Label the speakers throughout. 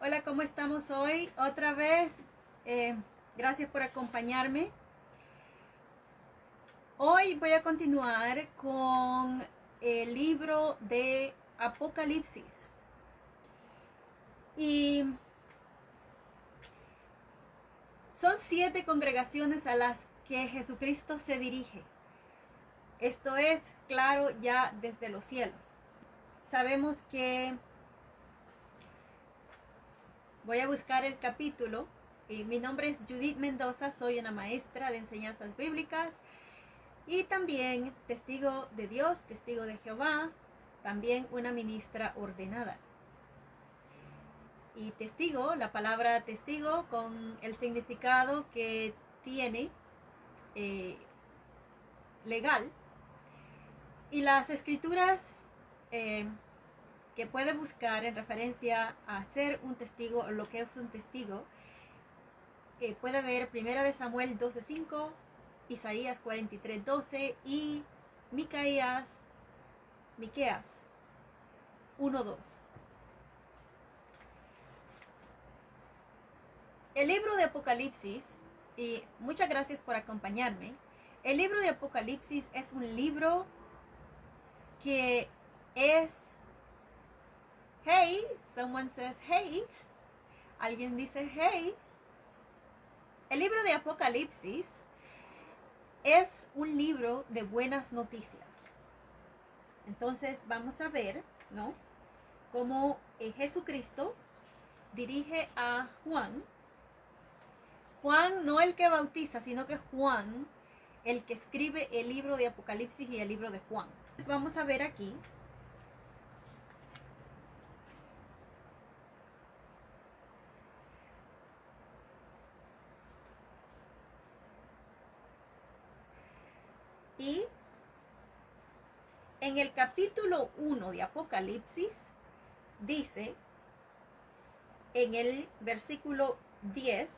Speaker 1: Hola, ¿cómo estamos hoy? Otra vez, gracias por acompañarme. Hoy voy a continuar con el libro de Apocalipsis. Y son 7 congregaciones a las que Jesucristo se dirige. Esto es claro ya desde los cielos. Sabemos que voy a buscar el capítulo. Mi nombre es Judith Mendoza, soy una maestra de enseñanzas bíblicas y también testigo de Dios, testigo de Jehová, también una ministra ordenada. Y testigo, la palabra testigo con el significado que tiene legal. Y las escrituras que puede buscar en referencia a ser un testigo o lo que es un testigo, puede ver 1 de Samuel 12:5, Isaías 43:12 y Miqueas 1:2. El libro de Apocalipsis, y muchas gracias por acompañarme, el libro de Apocalipsis es un libro que es, hey, someone says hey, alguien dice hey. El libro de Apocalipsis es un libro de buenas noticias. Entonces vamos a ver, ¿no?, cómo Jesucristo dirige a Juan. Juan, no el que bautiza, sino que Juan, el que escribe el libro de Apocalipsis y el libro de Juan. Entonces vamos a ver aquí. Y en el capítulo 1 de Apocalipsis dice, en el versículo 10,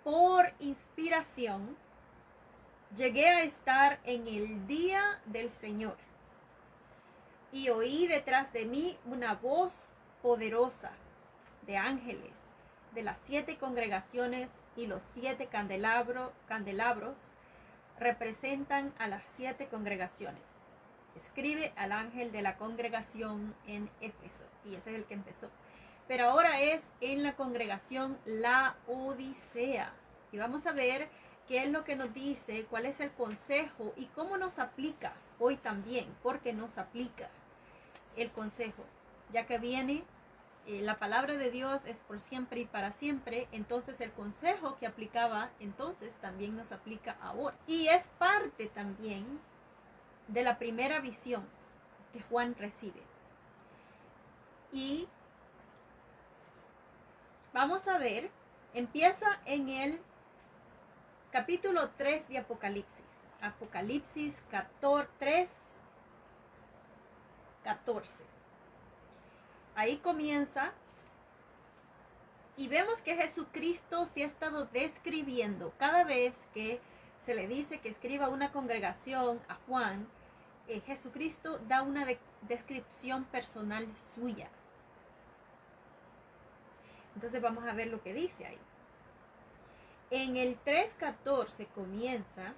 Speaker 1: por inspiración llegué a estar en el día del Señor y oí detrás de mí una voz poderosa de ángeles de las 7 congregaciones, y los 7 candelabros representan a las 7 congregaciones. Escribe al ángel de la congregación en Éfeso. Y ese es el que empezó. Pero ahora es en la congregación La Odisea. Y vamos a ver qué es lo que nos dice, cuál es el consejo y cómo nos aplica hoy también. Porque nos aplica el consejo. Ya que viene, la palabra de Dios es por siempre y para siempre. Entonces el consejo que aplicaba entonces también nos aplica ahora. Y es parte también de la primera visión que Juan recibe. Y vamos a ver, empieza en el capítulo 3 de Apocalipsis. Apocalipsis 3, 14. Ahí comienza y vemos que Jesucristo se ha estado describiendo. Cada vez que se le dice que escriba a una congregación, a Juan, Jesucristo da una descripción personal suya. Entonces vamos a ver lo que dice ahí. En el 3:14 comienza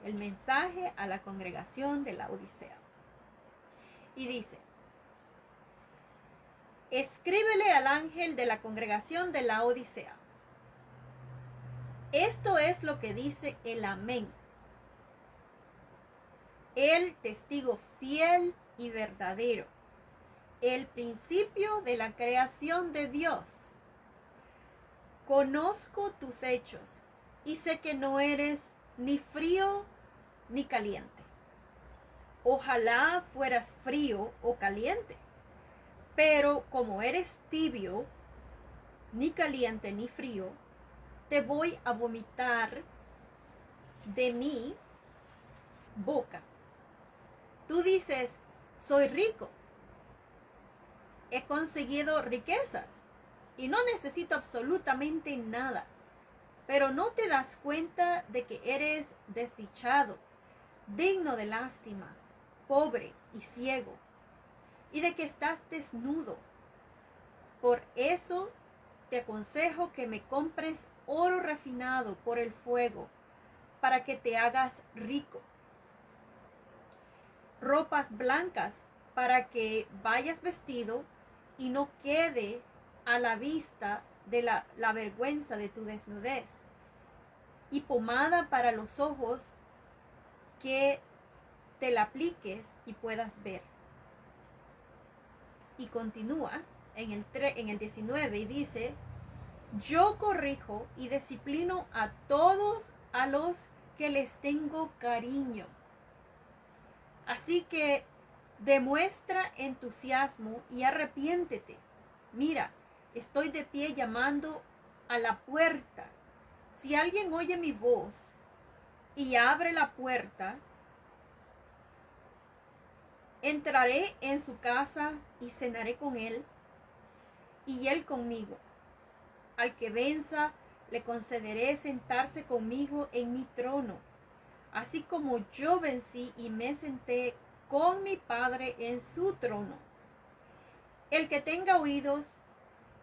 Speaker 1: el mensaje a la congregación de la Odisea. Y dice, escríbele al ángel de la congregación de la Odisea. Esto es lo que dice el Amén, el testigo fiel y verdadero, el principio de la creación de Dios. Conozco tus hechos y sé que no eres ni frío ni caliente. Ojalá fueras frío o caliente, pero como eres tibio, ni caliente ni frío, te voy a vomitar de mi boca. Tú dices, soy rico, he conseguido riquezas y no necesito absolutamente nada, pero no te das cuenta de que eres desdichado, digno de lástima, pobre y ciego, y de que estás desnudo. Por eso te aconsejo que me compres oro refinado por el fuego, para que te hagas rico. Ropas blancas, para que vayas vestido y no quede a la vista de la vergüenza de tu desnudez. Y pomada para los ojos, que te la apliques y puedas ver. Y continúa en el 19 y dice: yo corrijo y disciplino a todos a los que les tengo cariño. Así que demuestra entusiasmo y arrepiéntete. Mira, estoy de pie llamando a la puerta. Si alguien oye mi voz y abre la puerta, entraré en su casa y cenaré con él y él conmigo. Al que venza, le concederé sentarse conmigo en mi trono, así como yo vencí y me senté con mi Padre en su trono. El que tenga oídos,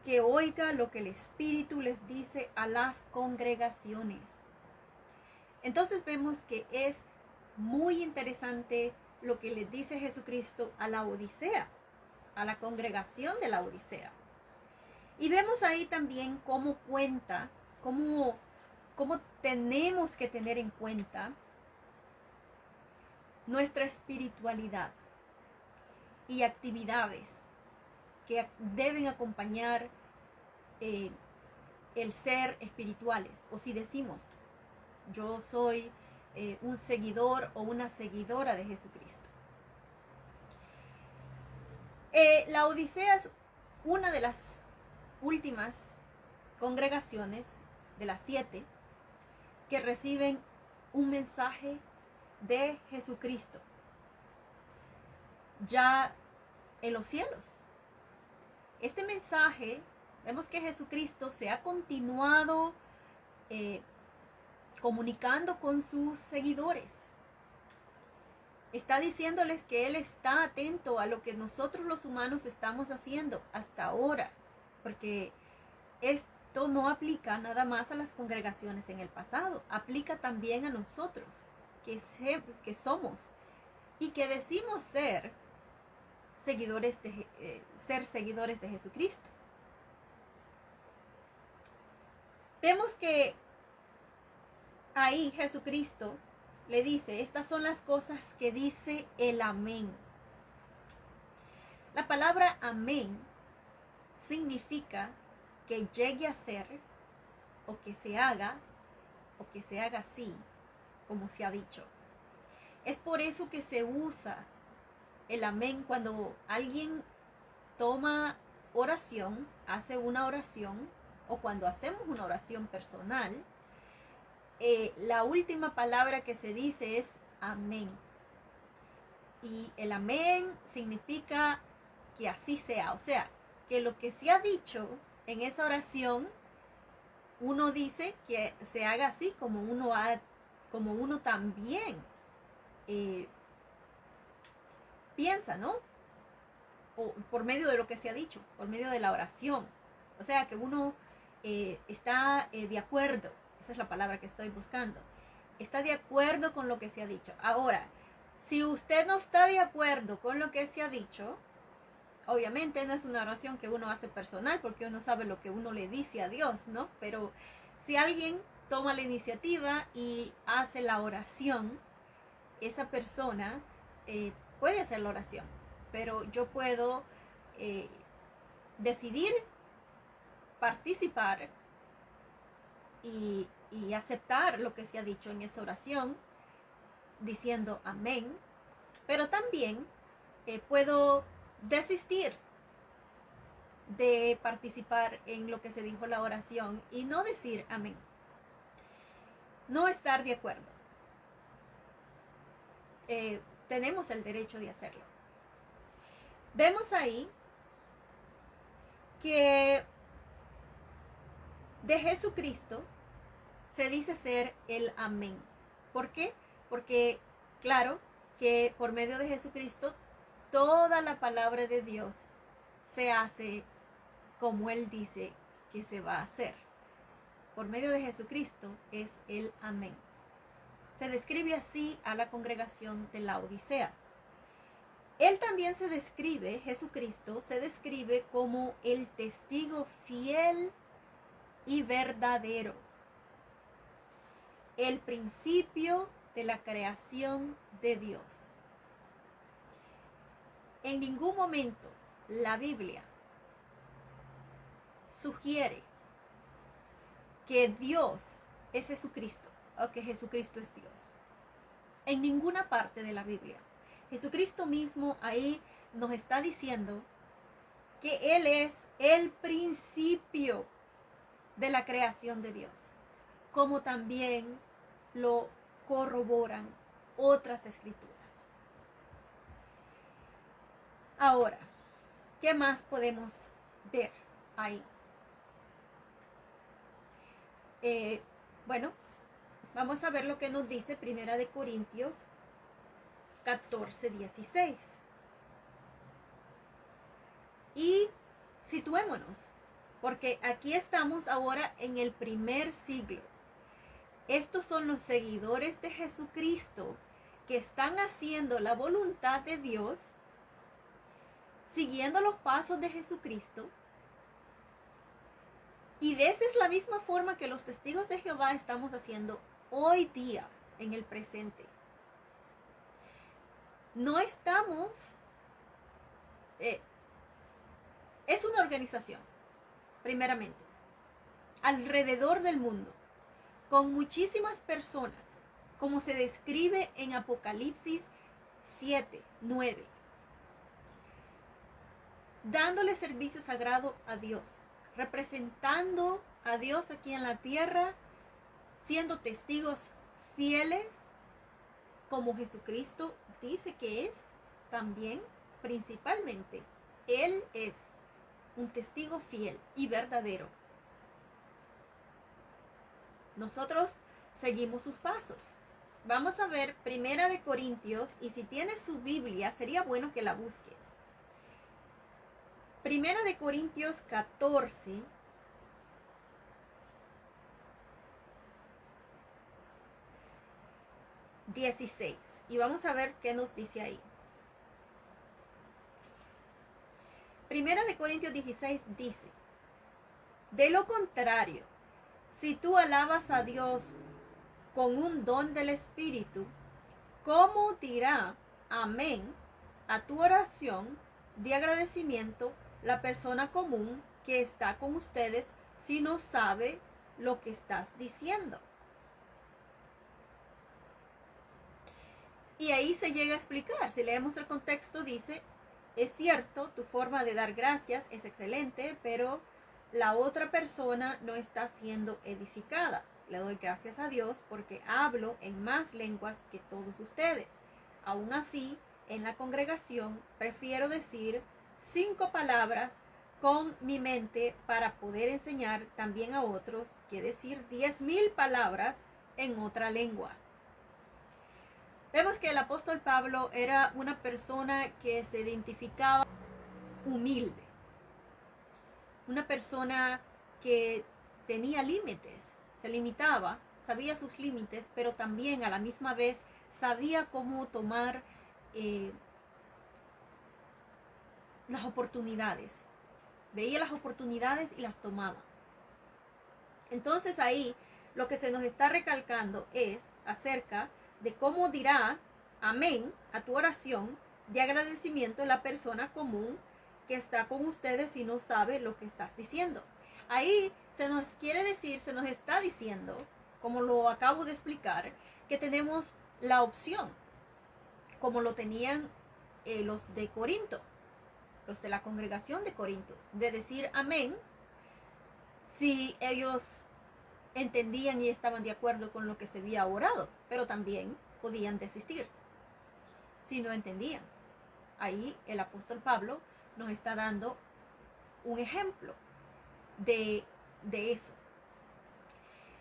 Speaker 1: que oiga lo que el Espíritu les dice a las congregaciones. Entonces vemos que es muy interesante lo que le dice Jesucristo a la Odisea, a la congregación de la Odisea. Y vemos ahí también cómo cuenta, cómo tenemos que tener en cuenta nuestra espiritualidad y actividades que deben acompañar el ser espirituales. O si decimos, yo soy un seguidor o una seguidora de Jesucristo. La Odisea es una de las últimas congregaciones, de las 7, que reciben un mensaje de Jesucristo ya en los cielos. Este mensaje, vemos que Jesucristo se ha continuado comunicando con sus seguidores. Está diciéndoles que Él está atento a lo que nosotros los humanos estamos haciendo hasta ahora, porque esto no aplica nada más a las congregaciones en el pasado, aplica también a nosotros, que somos y que decimos ser seguidores de Jesucristo. Vemos que ahí Jesucristo le dice, estas son las cosas que dice el amén. La palabra amén significa que llegue a ser, o que se haga así, como se ha dicho. Es por eso que se usa el amén cuando alguien toma oración, hace una oración, o cuando hacemos una oración personal. La última palabra que se dice es amén. Y el amén significa que así sea. O sea, que lo que se ha dicho en esa oración, uno dice que se haga así como uno también piensa, ¿no? O por medio de lo que se ha dicho, por medio de la oración. O sea, que uno está de acuerdo. Esa es la palabra que estoy buscando. Está de acuerdo con lo que se ha dicho. Ahora, si usted no está de acuerdo con lo que se ha dicho, obviamente no es una oración que uno hace personal, porque uno sabe lo que uno le dice a Dios, ¿no? Pero si alguien toma la iniciativa y hace la oración, esa persona puede hacer la oración. Pero yo puedo decidir participar y aceptar lo que se ha dicho en esa oración, diciendo amén, pero también puedo desistir de participar en lo que se dijo en la oración y no decir amén, no estar de acuerdo. Tenemos el derecho de hacerlo. Vemos ahí que de Jesucristo se dice ser el amén. ¿Por qué? Porque, claro, que por medio de Jesucristo toda la palabra de Dios se hace como Él dice que se va a hacer por medio de Jesucristo es el amén. Se describe así a la congregación de la Odisea. Él también se describe, Jesucristo se describe como el testigo fiel y verdadero, el principio de la creación de Dios. En ningún momento la Biblia sugiere que Dios es Jesucristo o que Jesucristo es Dios. En ninguna parte de la Biblia. Jesucristo mismo ahí nos está diciendo que Él es el principio de la creación de Dios, como también lo corroboran otras escrituras. Ahora, ¿qué más podemos ver ahí? Bueno, vamos a ver lo que nos dice Primera de Corintios 14:16. Y situémonos, porque aquí estamos ahora en el primer siglo. Estos son los seguidores de Jesucristo que están haciendo la voluntad de Dios, siguiendo los pasos de Jesucristo. Y de esa es la misma forma que los testigos de Jehová estamos haciendo hoy día, en el presente. No estamos... es una organización, primeramente, alrededor del mundo, con muchísimas personas, como se describe en Apocalipsis 7:9, dándole servicio sagrado a Dios, representando a Dios aquí en la tierra, siendo testigos fieles, como Jesucristo dice que es también, principalmente. Él es un testigo fiel y verdadero. Nosotros seguimos sus pasos. Vamos a ver Primera de Corintios, y si tiene su Biblia, sería bueno que la busque. Primera de Corintios 14, ...16... y vamos a ver qué nos dice ahí. Primera de Corintios 16 dice: de lo contrario, si tú alabas a Dios con un don del Espíritu, ¿cómo dirá amén a tu oración de agradecimiento la persona común que está con ustedes si no sabe lo que estás diciendo? Y ahí se llega a explicar. Si leemos el contexto, dice: es cierto, tu forma de dar gracias es excelente, pero la otra persona no está siendo edificada. Le doy gracias a Dios porque hablo en más lenguas que todos ustedes. Aún así, en la congregación prefiero decir 5 palabras con mi mente para poder enseñar también a otros que decir 10,000 palabras en otra lengua. Vemos que el apóstol Pablo era una persona que se identificaba humilde, una persona que tenía límites, se limitaba, sabía sus límites, pero también a la misma vez sabía cómo tomar las oportunidades. Veía las oportunidades y las tomaba. Entonces ahí lo que se nos está recalcando es acerca de cómo dirá amén a tu oración de agradecimiento la persona común que está con ustedes y no sabe lo que estás diciendo. Ahí se nos quiere decir, se nos está diciendo, como lo acabo de explicar, que tenemos la opción, como lo tenían los de Corinto, los de la congregación de Corinto, de decir amén si ellos entendían y estaban de acuerdo con lo que se había orado, pero también podían desistir si no entendían. Ahí el apóstol Pablo nos está dando un ejemplo de eso.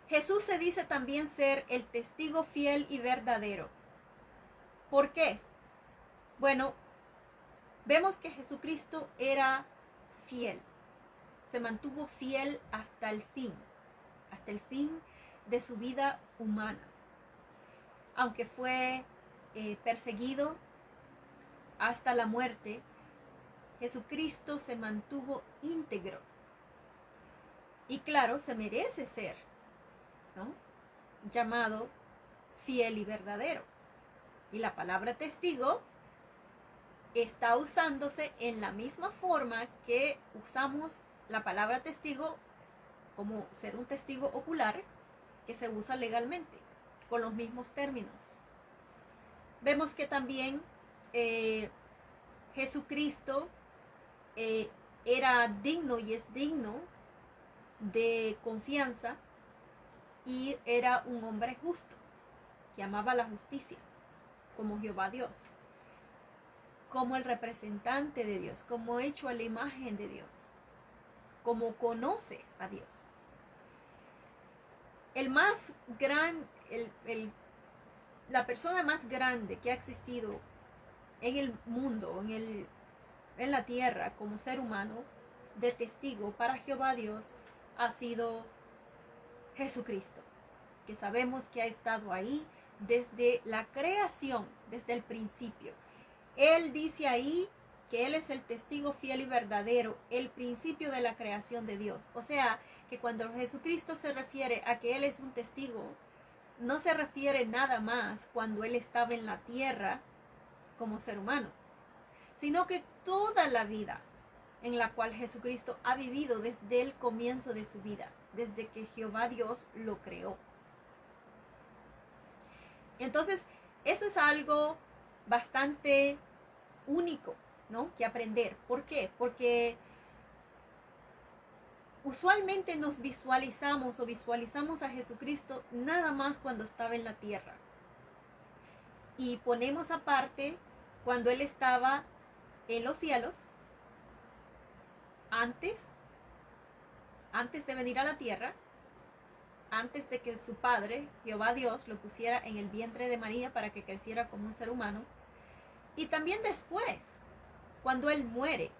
Speaker 1: Jesús se dice también ser el testigo fiel y verdadero. ¿Por qué? Bueno, vemos que Jesucristo era fiel. se mantuvo fiel hasta el fin de su vida humana. Aunque fue perseguido hasta la muerte, Jesucristo se mantuvo íntegro. Y claro, se merece ser, ¿no?, llamado fiel y verdadero. Y la palabra testigo está usándose en la misma forma que usamos la palabra testigo como ser un testigo ocular, que se usa legalmente, con los mismos términos. Vemos que también Jesucristo era digno y es digno de confianza, y era un hombre justo, que amaba la justicia, como Jehová Dios, como el representante de Dios, como hecho a la imagen de Dios, como conoce a Dios. La persona más grande que ha existido en el mundo, en la tierra, como ser humano, de testigo para Jehová Dios, ha sido Jesucristo, que sabemos que ha estado ahí desde la creación, desde el principio. Él dice ahí que Él es el testigo fiel y verdadero, el principio de la creación de Dios. O sea, que cuando Jesucristo se refiere a que Él es un testigo, no se refiere nada más cuando Él estaba en la tierra como ser humano, sino que toda la vida en la cual Jesucristo ha vivido desde el comienzo de su vida, desde que Jehová Dios lo creó. Entonces, eso es algo bastante único, ¿no?, que aprender. ¿Por qué? Porque usualmente nos visualizamos a Jesucristo nada más cuando estaba en la tierra. Y ponemos aparte cuando Él estaba en los cielos, antes de venir a la tierra, antes de que su padre, Jehová Dios, lo pusiera en el vientre de María para que creciera como un ser humano. Y también después, cuando Él muere.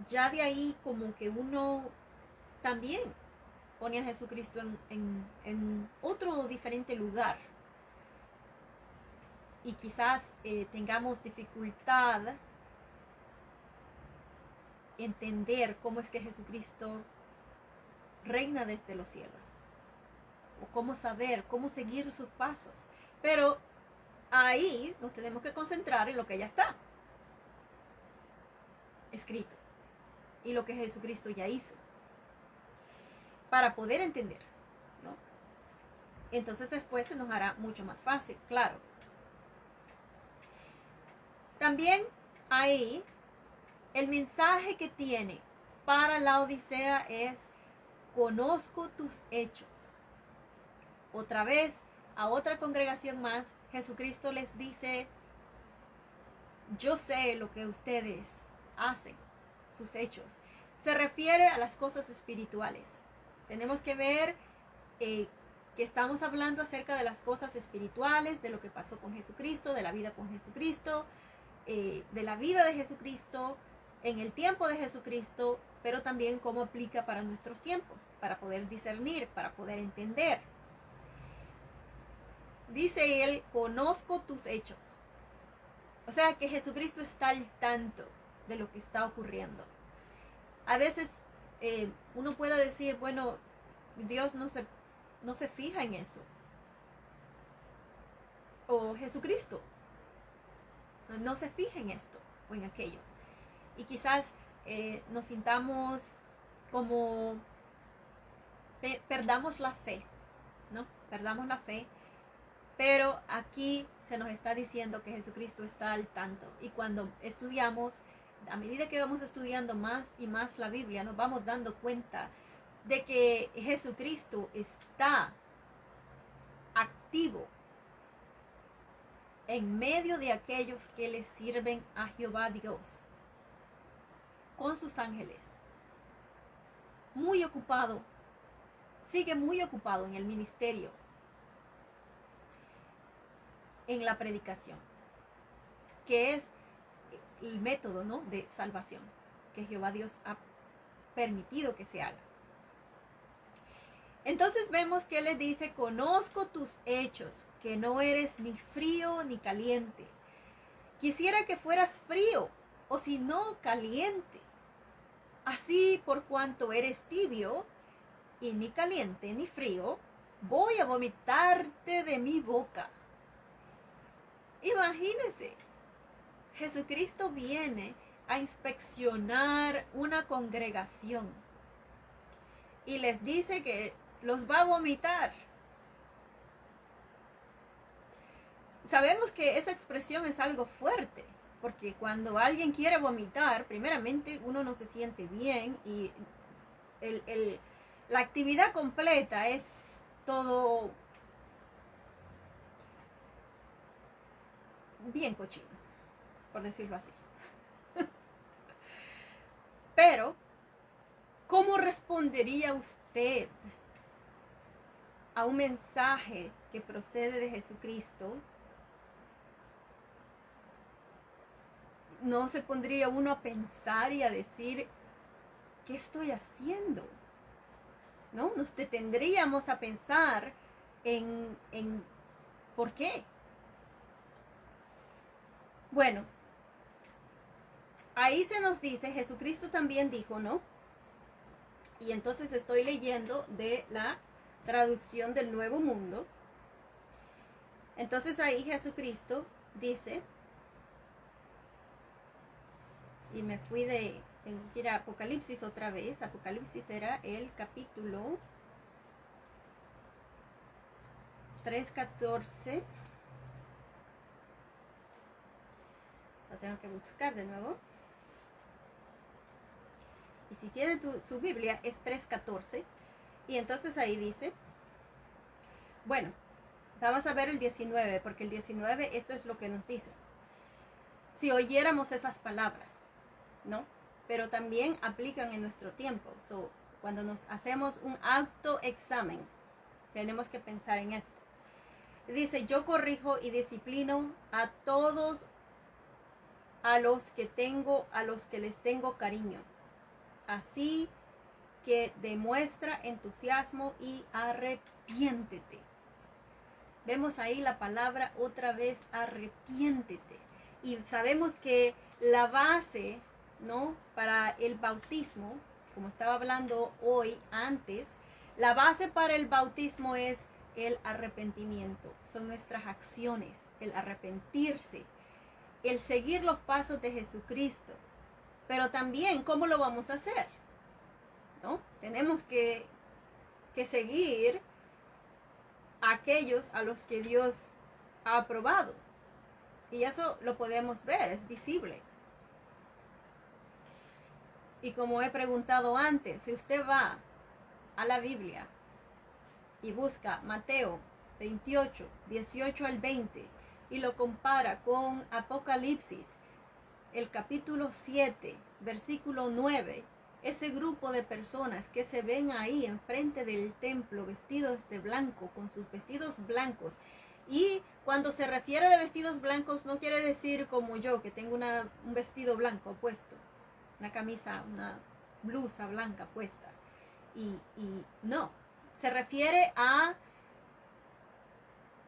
Speaker 1: Ya de ahí como que uno también pone a Jesucristo en otro diferente lugar. Y quizás tengamos dificultad entender cómo es que Jesucristo reina desde los cielos, o cómo saber, cómo seguir sus pasos. Pero ahí nos tenemos que concentrar en lo que ya está escrito y lo que Jesucristo ya hizo, para poder entender, ¿no? Entonces después se nos hará mucho más fácil, claro. También ahí el mensaje que tiene para la Odisea es: conozco tus hechos. Otra vez, a otra congregación más, Jesucristo les dice: yo sé lo que ustedes hacen, sus hechos. Se refiere a las cosas espirituales. Tenemos que ver que estamos hablando acerca de las cosas espirituales, de lo que pasó con Jesucristo, de la vida con Jesucristo, de la vida de Jesucristo, en el tiempo de Jesucristo, pero también cómo aplica para nuestros tiempos, para poder discernir, para poder entender. Dice él: conozco tus hechos. O sea que Jesucristo está al tanto de lo que está ocurriendo. A veces uno puede decir: bueno, Dios no se fija en eso. O Jesucristo no se fija en esto o en aquello. Y quizás nos sintamos como perdamos la fe, ¿no? Perdamos la fe. Pero aquí se nos está diciendo que Jesucristo está al tanto. Y cuando estudiamos, a medida que vamos estudiando más y más la Biblia, nos vamos dando cuenta de que Jesucristo está activo en medio de aquellos que le sirven a Jehová Dios, con sus ángeles. Muy ocupado, sigue muy ocupado en el ministerio, en la predicación, que es el método, ¿no?, de salvación. que Jehová Dios ha permitido que se haga. Entonces vemos que les dice, conozco tus hechos, que no eres ni frío ni caliente. Quisiera que fueras frío, o si no, caliente. Así, por cuanto eres tibio, y ni caliente ni frío, voy a vomitarte de mi boca. Imagínense, Jesucristo viene a inspeccionar una congregación y les dice que los va a vomitar. Sabemos que esa expresión es algo fuerte, porque cuando alguien quiere vomitar, primeramente uno no se siente bien y la actividad completa es todo bien cochino, por decirlo así. Pero, ¿cómo respondería usted a un mensaje que procede de Jesucristo? ¿No se pondría uno a pensar y a decir, ¿qué estoy haciendo? ¿No? Nos detendríamos a pensar en ¿por qué? Bueno, ahí se nos dice, Jesucristo también dijo, ¿no? Y entonces estoy leyendo de la traducción del Nuevo Mundo. Entonces ahí Jesucristo dice, y me fui tengo que ir a Apocalipsis otra vez. Apocalipsis era el capítulo 3:14. Lo tengo que buscar de nuevo. Y si tienen su Biblia, es 3:14. Y entonces ahí dice, bueno, vamos a ver el 19, porque el 19, esto es lo que nos dice. Si oyéramos esas palabras, ¿no? Pero también aplican en nuestro tiempo. Cuando nos hacemos un autoexamen, tenemos que pensar en esto. Dice, yo corrijo y disciplino a todos a los que les tengo cariño. Así que demuestra entusiasmo y arrepiéntete. Vemos ahí la palabra otra vez, arrepiéntete. Y sabemos que la base, ¿no?, para el bautismo, como estaba hablando hoy antes, la base para el bautismo es el arrepentimiento. Son nuestras acciones, el arrepentirse, el seguir los pasos de Jesucristo. Pero también, ¿cómo lo vamos a hacer? ¿No? Tenemos que seguir a aquellos a los que Dios ha aprobado. Y eso lo podemos ver, es visible. Y como he preguntado antes, si usted va a la Biblia y busca Mateo 28, 18 al 20 y lo compara con Apocalipsis, el capítulo 7, versículo 9, ese grupo de personas que se ven ahí enfrente del templo vestidos de blanco, con sus vestidos blancos. Y cuando se refiere de vestidos blancos no quiere decir como yo, que tengo un vestido blanco puesto, una camisa, una blusa blanca puesta. Y no, se refiere a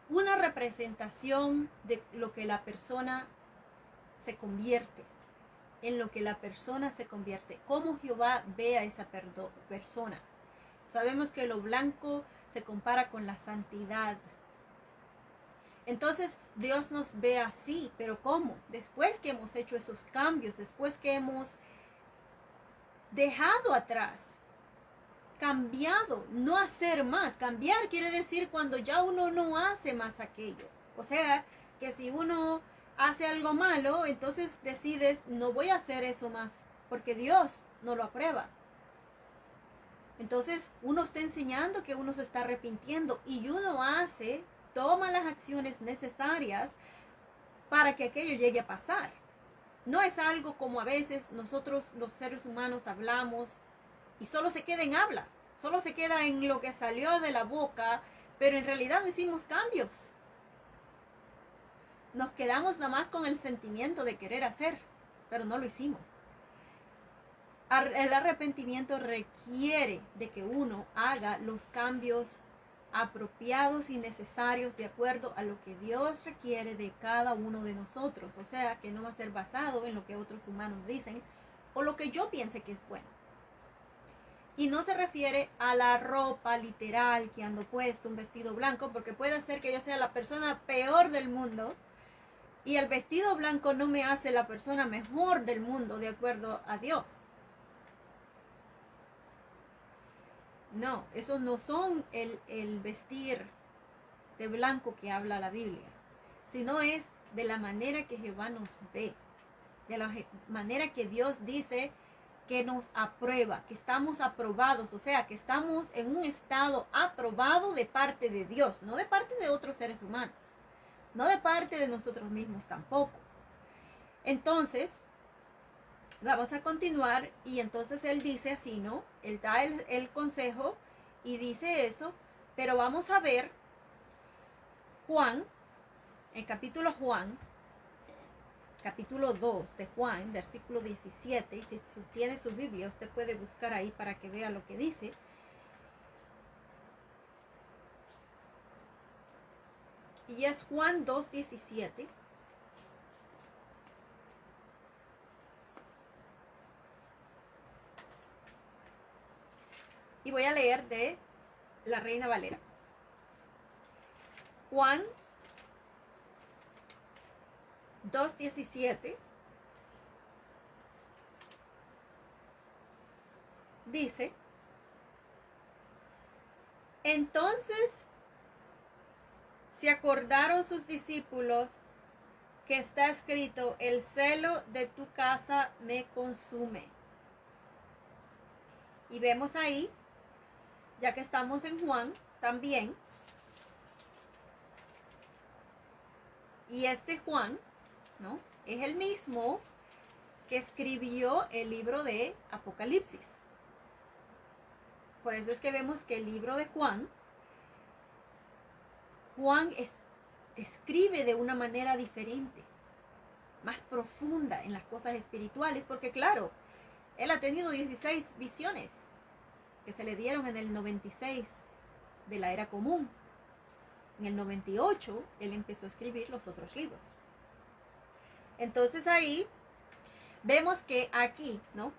Speaker 1: una representación de lo que la persona se convierte, en lo que la persona se convierte, cómo Jehová ve a esa persona. Sabemos que lo blanco se compara con la santidad. Entonces Dios nos ve así, pero ¿cómo? Después que hemos hecho esos cambios, después que hemos dejado atrás, cambiado, no hacer más. Cambiar quiere decir cuando ya uno no hace más aquello. O sea, que si uno hace algo malo, entonces decides, no voy a hacer eso más, porque Dios no lo aprueba. Entonces uno está enseñando que uno se está arrepintiendo y uno toma las acciones necesarias para que aquello llegue a pasar. No es algo como a veces nosotros los seres humanos hablamos y solo se queda en habla, solo se queda en lo que salió de la boca, pero en realidad no hicimos cambios. Nos quedamos nada más con el sentimiento de querer hacer, pero no lo hicimos. El arrepentimiento requiere de que uno haga los cambios apropiados y necesarios de acuerdo a lo que Dios requiere de cada uno de nosotros. O sea, que no va a ser basado en lo que otros humanos dicen o lo que yo piense que es bueno. Y no se refiere a la ropa literal que ando puesto, un vestido blanco, porque puede ser que yo sea la persona peor del mundo y el vestido blanco no me hace la persona mejor del mundo de acuerdo a Dios. No, esos no son el vestir de blanco que habla la Biblia, sino es de la manera que Jehová nos ve, de la manera que Dios dice que nos aprueba, que estamos aprobados, o sea, que estamos en un estado aprobado de parte de Dios, no de parte de otros seres humanos, no de parte de nosotros mismos tampoco. Entonces, vamos a continuar y entonces él dice así, ¿no? Él da el consejo y dice eso, pero vamos a ver Juan, el capítulo 2 de Juan, versículo 17, y si tiene su Biblia, usted puede buscar ahí para que vea lo que dice. Y es Juan 2:17. Y voy a leer de la Reina Valera. Juan 2:17 dice: entonces se acordaron sus discípulos que está escrito, el celo de tu casa me consume. Y vemos ahí, ya que estamos en Juan también, y este Juan, ¿no?, es el mismo que escribió el libro de Apocalipsis. Por eso es que vemos que el libro de Juan escribe de una manera diferente, más profunda en las cosas espirituales, porque claro, él ha tenido 16 visiones que se le dieron en el 96 de la era común. En el 98 él empezó a escribir los otros libros. Entonces ahí vemos que aquí, ¿no?,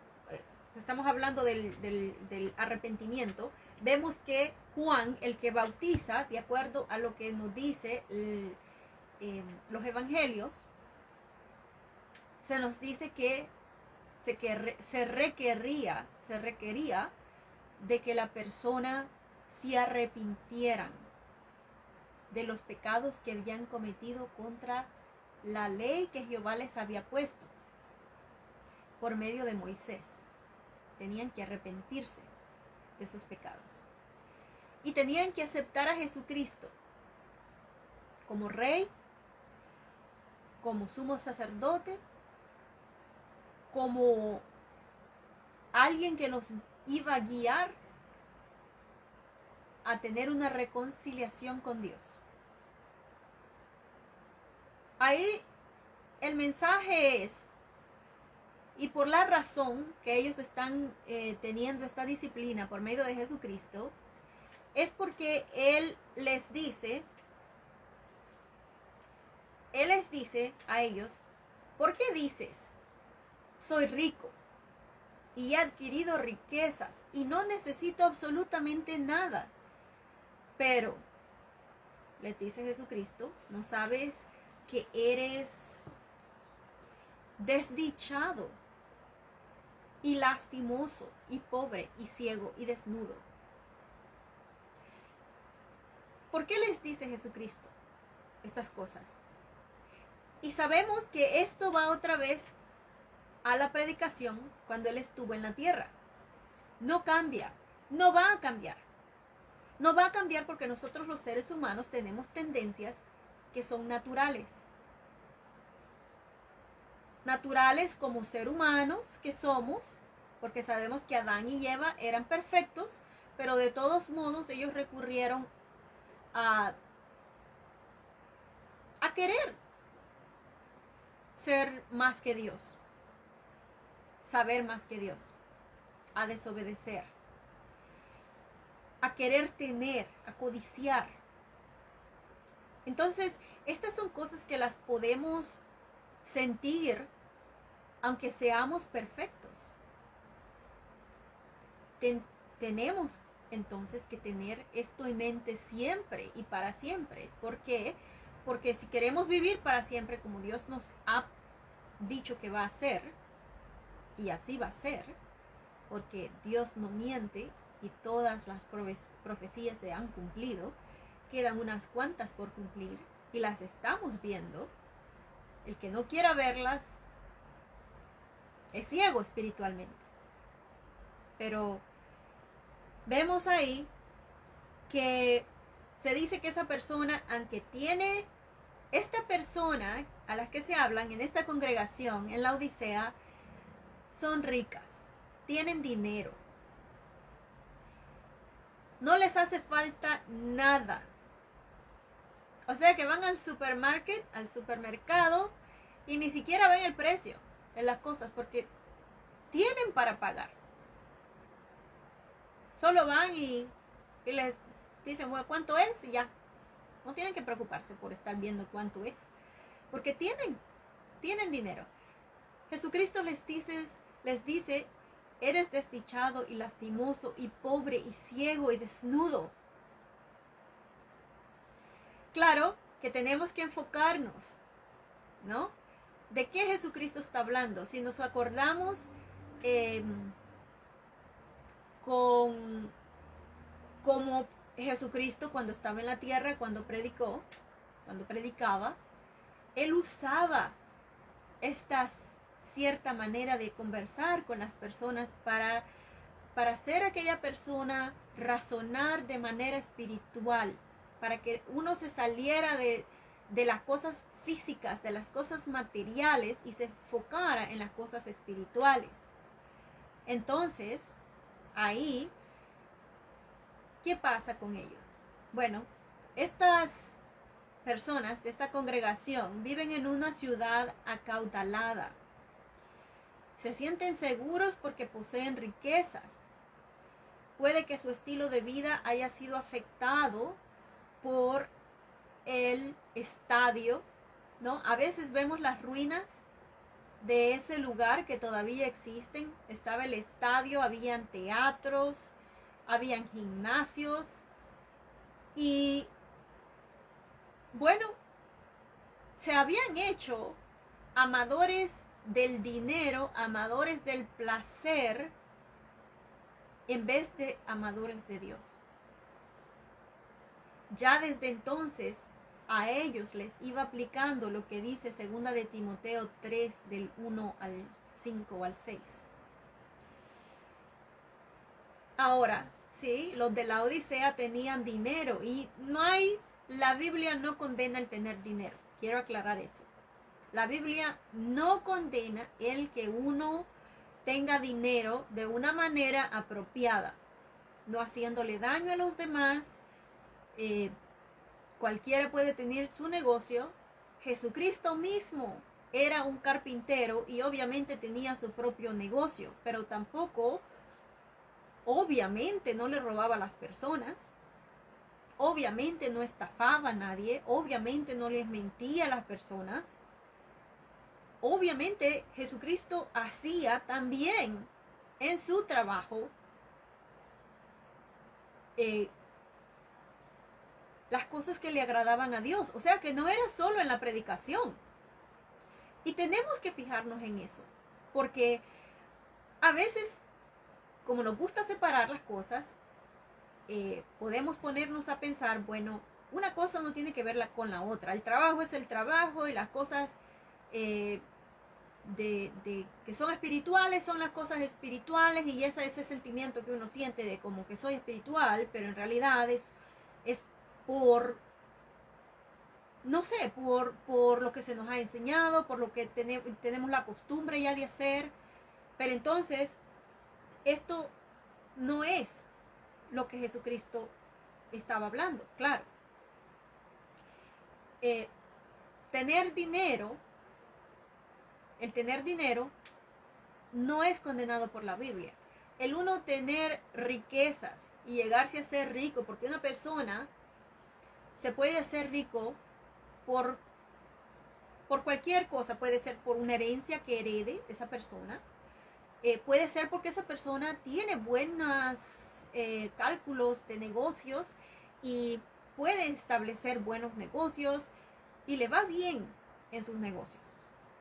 Speaker 1: estamos hablando del arrepentimiento. Vemos que Juan, el que bautiza, de acuerdo a lo que nos dice los evangelios, se nos dice que se requería de que la persona se arrepintieran de los pecados que habían cometido contra la ley que Jehová les había puesto por medio de Moisés. Tenían que arrepentirse de sus pecados. Y tenían que aceptar a Jesucristo como Rey, como sumo sacerdote, como alguien que los iba a guiar a tener una reconciliación con Dios. Ahí el mensaje es, y por la razón que ellos están teniendo esta disciplina por medio de Jesucristo, es porque Él les dice a ellos, ¿por qué dices, soy rico y he adquirido riquezas y no necesito absolutamente nada? Pero, les dice Jesucristo, ¿no sabes que eres desdichado y lastimoso y pobre y ciego y desnudo? ¿Por qué les dice Jesucristo estas cosas? Y sabemos que esto va otra vez a la predicación cuando Él estuvo en la tierra. No cambia, no va a cambiar. No va a cambiar porque nosotros los seres humanos tenemos tendencias que son naturales. Naturales como ser humanos que somos, porque sabemos que Adán y Eva eran perfectos, pero de todos modos ellos recurrieron a querer ser más que Dios, saber más que Dios. a desobedecer, a querer tener, a codiciar. Entonces, estas son cosas que las podemos sentir aunque seamos perfectos. Tenemos entonces que tener esto en mente siempre y para siempre. ¿Por qué? Porque si queremos vivir para siempre como Dios nos ha dicho que va a ser, y así va a ser, porque Dios no miente y todas las profecías se han cumplido, quedan unas cuantas por cumplir y las estamos viendo. El que no quiera verlas es ciego espiritualmente. Pero vemos ahí que se dice que esa persona, aunque tiene, esta persona a la que se hablan en esta congregación, en la Odisea, son ricas, tienen dinero, no les hace falta nada. O sea que van al supermercado, y ni siquiera ven el precio de las cosas porque tienen para pagar. Solo van y les dicen, bueno, ¿cuánto es? Y ya. No tienen que preocuparse por estar viendo cuánto es. Porque tienen dinero. Jesucristo les dice, eres desdichado y lastimoso y pobre y ciego y desnudo. Claro que tenemos que enfocarnos, ¿no? ¿De qué Jesucristo está hablando? Si nos acordamos como Jesucristo cuando estaba en la tierra, cuando predicaba, él usaba esta cierta manera de conversar con las personas para hacer a aquella persona razonar de manera espiritual, para que uno se saliera de las cosas físicas, de las cosas materiales y se enfocara en las cosas espirituales. Entonces, ahí, ¿qué pasa con ellos? Bueno, estas personas de esta congregación viven en una ciudad acaudalada. Se sienten seguros porque poseen riquezas. Puede que su estilo de vida haya sido afectado por el estadio, ¿no? A veces vemos las ruinas de ese lugar que todavía existen. Estaba el estadio, habían teatros, habían gimnasios y bueno, se habían hecho amadores del dinero, amadores del placer, en vez de amadores de Dios. Ya desde entonces a ellos les iba aplicando lo que dice 2 de Timoteo 3 del 1 al 5 o al 6. Ahora, sí, los de la Odisea tenían dinero y la Biblia no condena el tener dinero. Quiero aclarar eso. La Biblia no condena el que uno tenga dinero de una manera apropiada, no haciéndole daño a los demás. Cualquiera puede tener su negocio. Jesucristo mismo era un carpintero y obviamente tenía su propio negocio, pero tampoco, obviamente, no le robaba a las personas, obviamente no estafaba a nadie, obviamente no les mentía a las personas. Obviamente Jesucristo hacía también en su trabajo las cosas que le agradaban a Dios. O sea que no era solo en la predicación. Y tenemos que fijarnos en eso. Porque a veces, como nos gusta separar las cosas, podemos ponernos a pensar, bueno, una cosa no tiene que ver con la otra. El trabajo es el trabajo y las cosas que son espirituales son las cosas espirituales, y ese sentimiento que uno siente de como que soy espiritual, pero en realidad es por, no sé, por lo que se nos ha enseñado, por lo que tenemos la costumbre ya de hacer. Pero entonces, esto no es lo que Jesucristo estaba hablando, claro. El tener dinero no es condenado por la Biblia. el uno tener riquezas y llegarse a ser rico, porque una persona se puede hacer rico por cualquier cosa, puede ser por una herencia que herede esa persona, puede ser porque esa persona tiene buenos cálculos de negocios y puede establecer buenos negocios y le va bien en sus negocios.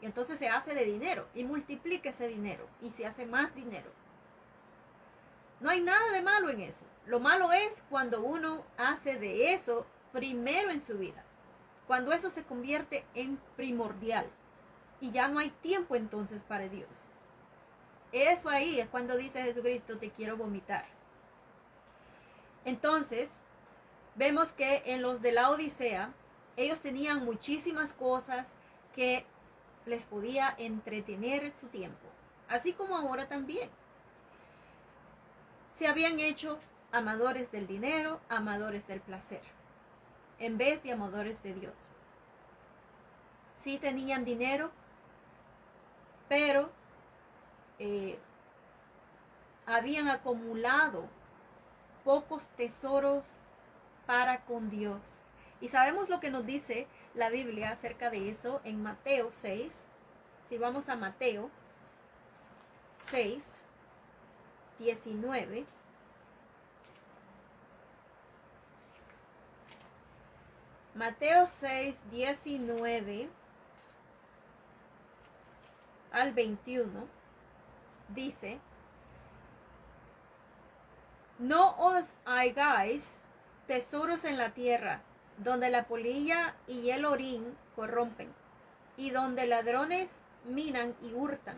Speaker 1: Y entonces se hace de dinero y multiplica ese dinero y se hace más dinero. No hay nada de malo en eso. Lo malo es cuando uno hace de eso primero en su vida. Cuando eso se convierte en primordial y ya no hay tiempo entonces para Dios. Eso ahí es cuando dice Jesucristo, te quiero vomitar. Entonces, vemos que en los de la Odisea, ellos tenían muchísimas cosas que les podía entretener su tiempo, así como ahora también. Se habían hecho amadores del dinero, amadores del placer, en vez de amadores de Dios. Sí tenían dinero, pero habían acumulado pocos tesoros para con Dios. Y sabemos lo que nos dice la Biblia acerca de eso en Mateo 6. Si vamos a Mateo 6, 19. Mateo 6, 19 al 21 dice: no os hagáis tesoros en la tierra, donde la polilla y el orín corrompen, y donde ladrones minan y hurtan,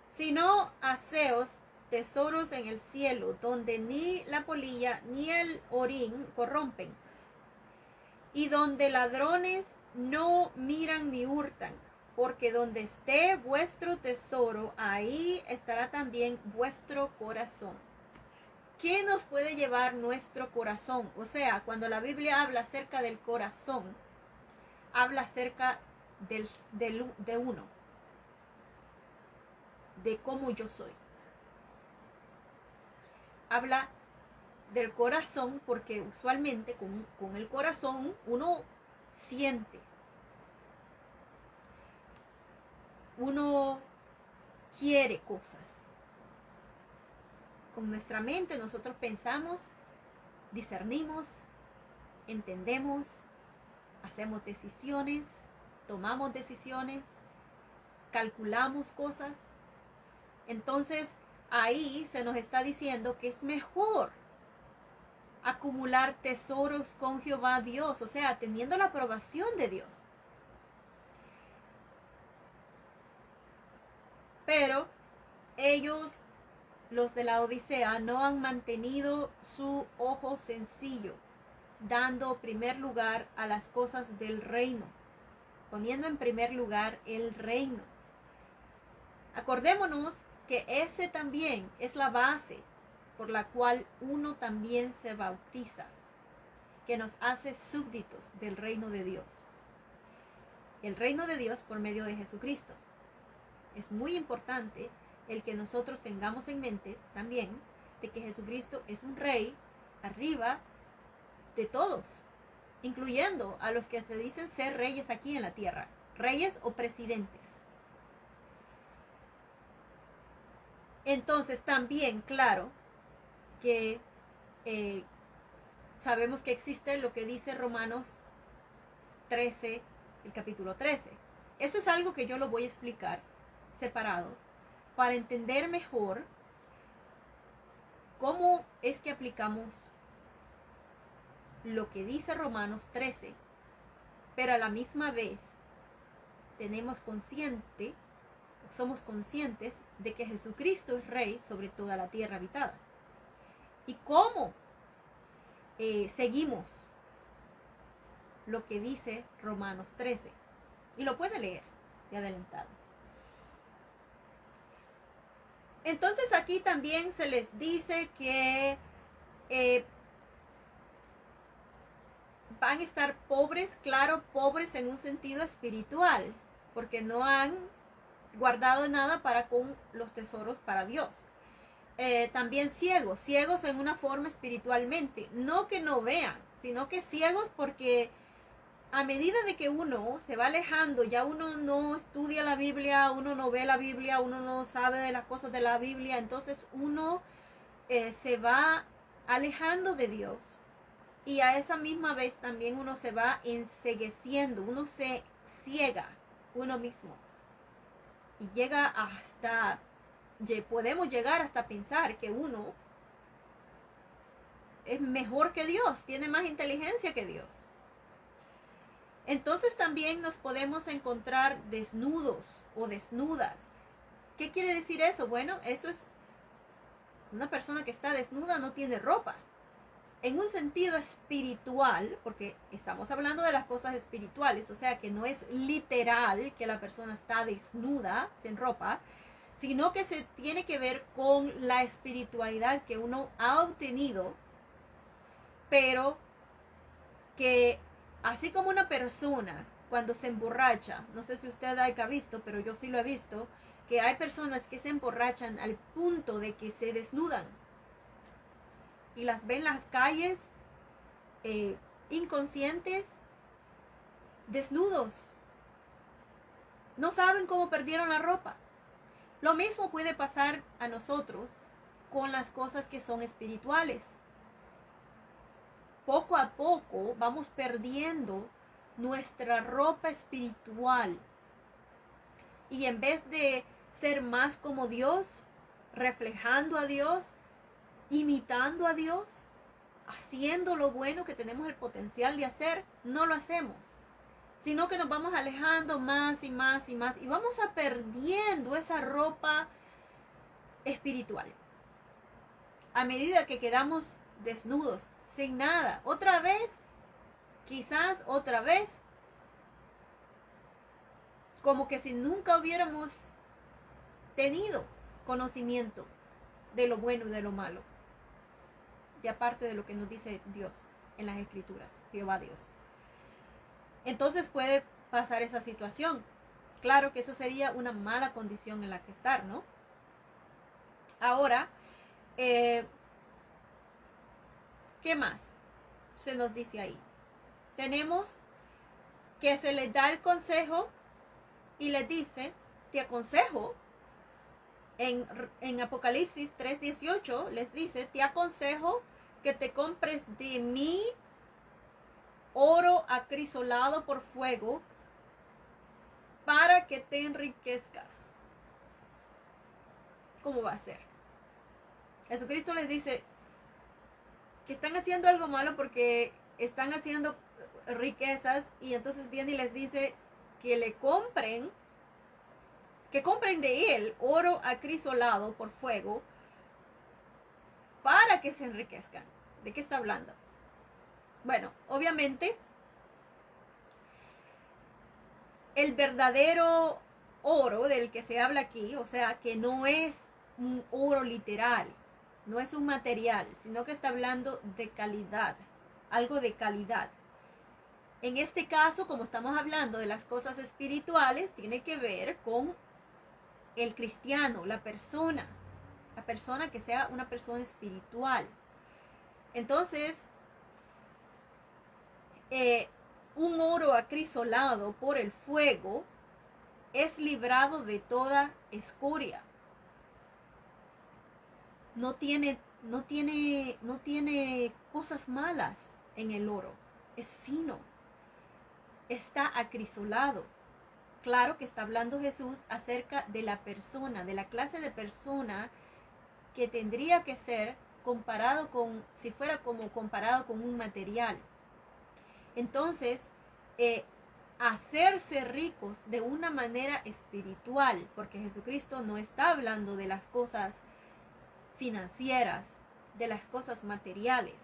Speaker 1: sino haceos tesoros en el cielo, donde ni la polilla ni el orín corrompen, y donde ladrones no miran ni hurtan, porque donde esté vuestro tesoro, ahí estará también vuestro corazón. ¿Qué nos puede llevar nuestro corazón? O sea, cuando la Biblia habla acerca del corazón, habla acerca de uno, de cómo yo soy. Habla del corazón porque usualmente con el corazón uno siente, uno quiere cosas. Con nuestra mente nosotros pensamos, discernimos, entendemos, hacemos decisiones, tomamos decisiones, calculamos cosas. Entonces ahí se nos está diciendo que es mejor acumular tesoros con Jehová Dios, o sea, teniendo la aprobación de Dios. Pero ellos, los de la Odisea, no han mantenido su ojo sencillo, dando primer lugar a las cosas del reino, poniendo en primer lugar el reino. Acordémonos que ese también es la base por la cual uno también se bautiza, que nos hace súbditos del reino de Dios. El reino de Dios por medio de Jesucristo. Es muy importante el que nosotros tengamos en mente también de que Jesucristo es un rey arriba de todos, incluyendo a los que se dicen ser reyes aquí en la tierra, reyes o presidentes. Entonces también, claro, que sabemos que existe lo que dice Romanos 13, el capítulo 13. Eso es algo que yo lo voy a explicar separado para entender mejor cómo es que aplicamos lo que dice Romanos 13, pero a la misma vez somos conscientes de que Jesucristo es Rey sobre toda la tierra habitada. ¿Y cómo seguimos lo que dice Romanos 13? Y lo puede leer de adelantado. Entonces aquí también se les dice que van a estar pobres, claro, pobres en un sentido espiritual, porque no han guardado nada para con los tesoros para Dios. también ciegos, ciegos en una forma espiritualmente, no que no vean, sino que ciegos porque a medida de que uno se va alejando, ya uno no estudia la Biblia, uno no ve la Biblia, uno no sabe de las cosas de la Biblia, entonces uno se va alejando de Dios. Y a esa misma vez también uno se va encegueciendo, uno se ciega uno mismo. Y llega hasta, podemos llegar hasta pensar que uno es mejor que Dios, tiene más inteligencia que Dios. Entonces también nos podemos encontrar desnudos o desnudas. ¿Qué quiere decir eso? Bueno, eso es una persona que está desnuda, no tiene ropa. En un sentido espiritual, porque estamos hablando de las cosas espirituales, o sea que no es literal que la persona está desnuda, sin ropa, sino que se tiene que ver con la espiritualidad que uno ha obtenido, pero que así como una persona cuando se emborracha, no sé si usted ha visto, pero yo sí lo he visto, que hay personas que se emborrachan al punto de que se desnudan y las ven en las calles inconscientes, desnudos, no saben cómo perdieron la ropa. Lo mismo puede pasar a nosotros con las cosas que son espirituales. Poco a poco vamos perdiendo nuestra ropa espiritual. Y en vez de ser más como Dios, reflejando a Dios, imitando a Dios, haciendo lo bueno que tenemos el potencial de hacer, no lo hacemos. Sino que nos vamos alejando más y más y más. Y vamos a perdiendo esa ropa espiritual. A medida que quedamos desnudos, sin nada. Otra vez, quizás otra vez, como que si nunca hubiéramos tenido conocimiento de lo bueno y de lo malo. Y aparte de lo que nos dice Dios en las Escrituras, Jehová Dios. Entonces puede pasar esa situación. Claro que eso sería una mala condición en la que estar, ¿no? Ahora, ¿qué más se nos dice ahí? Tenemos que se les da el consejo y les dice, te aconsejo, en Apocalipsis 3:18 les dice, te aconsejo que te compres de mí oro acrisolado por fuego para que te enriquezcas. ¿Cómo va a ser? Jesucristo les dice que están haciendo algo malo porque están haciendo riquezas y entonces viene y les dice que le compren, que compren de él oro acrisolado por fuego para que se enriquezcan. ¿De qué está hablando? Bueno, obviamente el verdadero oro del que se habla aquí, o sea, que no es un oro literal, no es un material, sino que está hablando de calidad, algo de calidad. En este caso, como estamos hablando de las cosas espirituales, tiene que ver con el cristiano, la persona que sea una persona espiritual. Entonces, un oro acrisolado por el fuego es librado de toda escoria. No tiene cosas malas en el oro. Es fino. Está acrisolado. Claro que está hablando Jesús acerca de la persona, de la clase de persona que tendría que ser comparado con, si fuera como comparado con un material. Entonces, hacerse ricos de una manera espiritual, porque Jesucristo no está hablando de las cosas financieras, de las cosas materiales.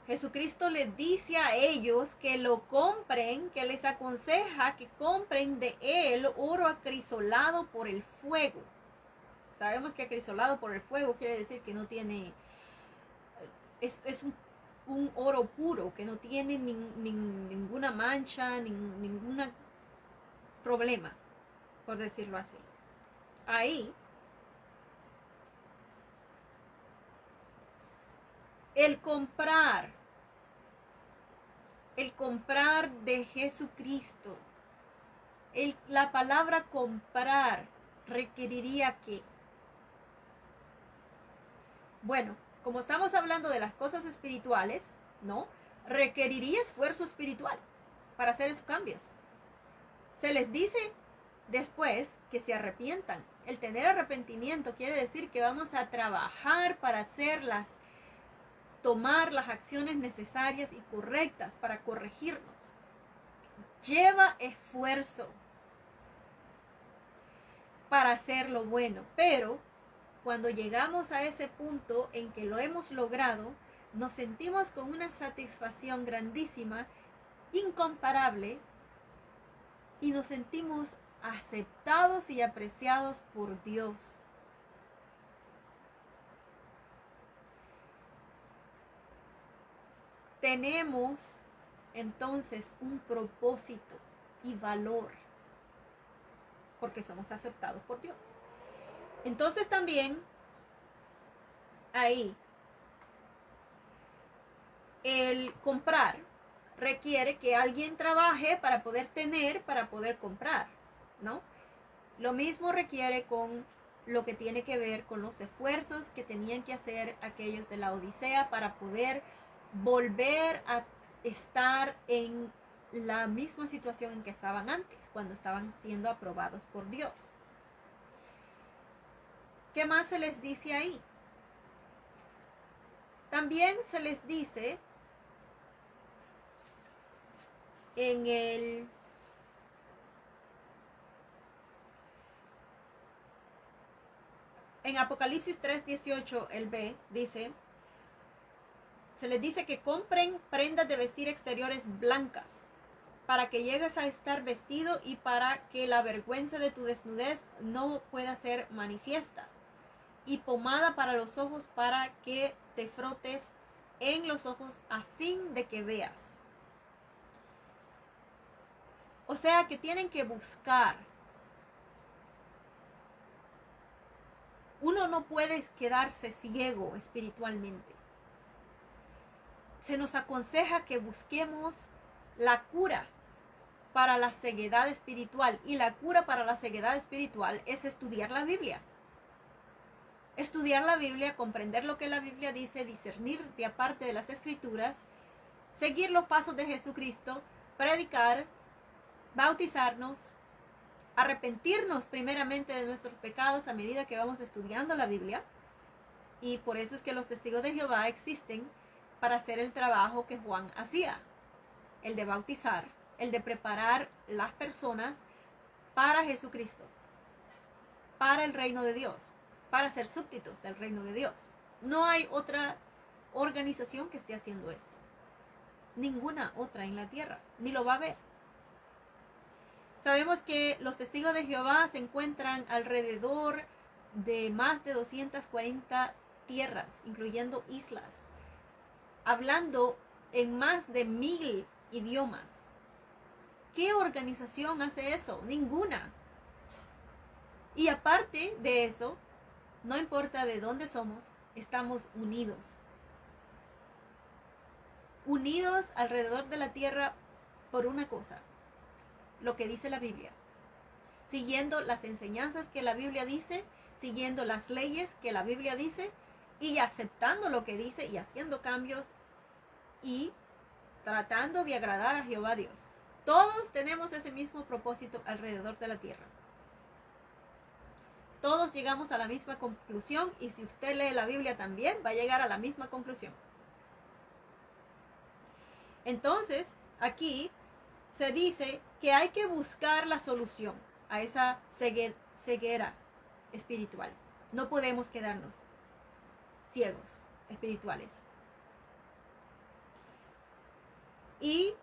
Speaker 1: Jesucristo les dice a ellos que lo compren, que les aconseja que compren de él oro acrisolado por el fuego. Sabemos que acrisolado por el fuego quiere decir que no tiene, es un oro puro, que no tiene ninguna mancha, ningún problema, por decirlo así. Ahí El comprar de Jesucristo, la palabra comprar requeriría que, bueno, como estamos hablando de las cosas espirituales, ¿no? Requeriría esfuerzo espiritual para hacer esos cambios. Se les dice después que se arrepientan. El tener arrepentimiento quiere decir que vamos a trabajar para tomar las acciones necesarias y correctas para corregirnos. Lleva esfuerzo para hacer lo bueno, pero cuando llegamos a ese punto en que lo hemos logrado, nos sentimos con una satisfacción grandísima, incomparable, y nos sentimos aceptados y apreciados por Dios. Tenemos entonces un propósito y valor porque somos aceptados por Dios. Entonces también ahí el comprar requiere que alguien trabaje para poder tener, para poder comprar, ¿no? Lo mismo requiere con lo que tiene que ver con los esfuerzos que tenían que hacer aquellos de la Odisea para poder volver a estar en la misma situación en que estaban antes, cuando estaban siendo aprobados por Dios. ¿Qué más se les dice ahí? También se les dice en Apocalipsis 3:18, el B, dice, se les dice que compren prendas de vestir exteriores blancas, para que llegues a estar vestido y para que la vergüenza de tu desnudez no pueda ser manifiesta, y pomada para los ojos para que te frotes en los ojos a fin de que veas. O sea que tienen que buscar. Uno no puede quedarse ciego espiritualmente. Se nos aconseja que busquemos la cura para la ceguedad espiritual. Y la cura para la ceguedad espiritual es estudiar la Biblia. Estudiar la Biblia, comprender lo que la Biblia dice, discernir de aparte de las Escrituras, seguir los pasos de Jesucristo, predicar, bautizarnos, arrepentirnos primeramente de nuestros pecados a medida que vamos estudiando la Biblia. Y por eso es que los testigos de Jehová existen, para hacer el trabajo que Juan hacía, el de bautizar, el de preparar las personas para Jesucristo, para el reino de Dios, para ser súbditos del reino de Dios. No hay otra organización que esté haciendo esto. Ninguna otra en la tierra, ni lo va a haber. Sabemos que los testigos de Jehová se encuentran alrededor de más de 240 tierras, incluyendo islas, hablando en más de 1000 idiomas. ¿Qué organización hace eso? Ninguna. Y aparte de eso, no importa de dónde somos, estamos unidos. Unidos alrededor de la tierra por una cosa, lo que dice la Biblia. Siguiendo las enseñanzas que la Biblia dice, siguiendo las leyes que la Biblia dice, y aceptando lo que dice y haciendo cambios y tratando de agradar a Jehová Dios. Todos tenemos ese mismo propósito alrededor de la tierra. Todos llegamos a la misma conclusión, y si usted lee la Biblia también va a llegar a la misma conclusión. Entonces, aquí se dice que hay que buscar la solución a esa ceguera espiritual. No podemos quedarnos ciegos espirituales. Y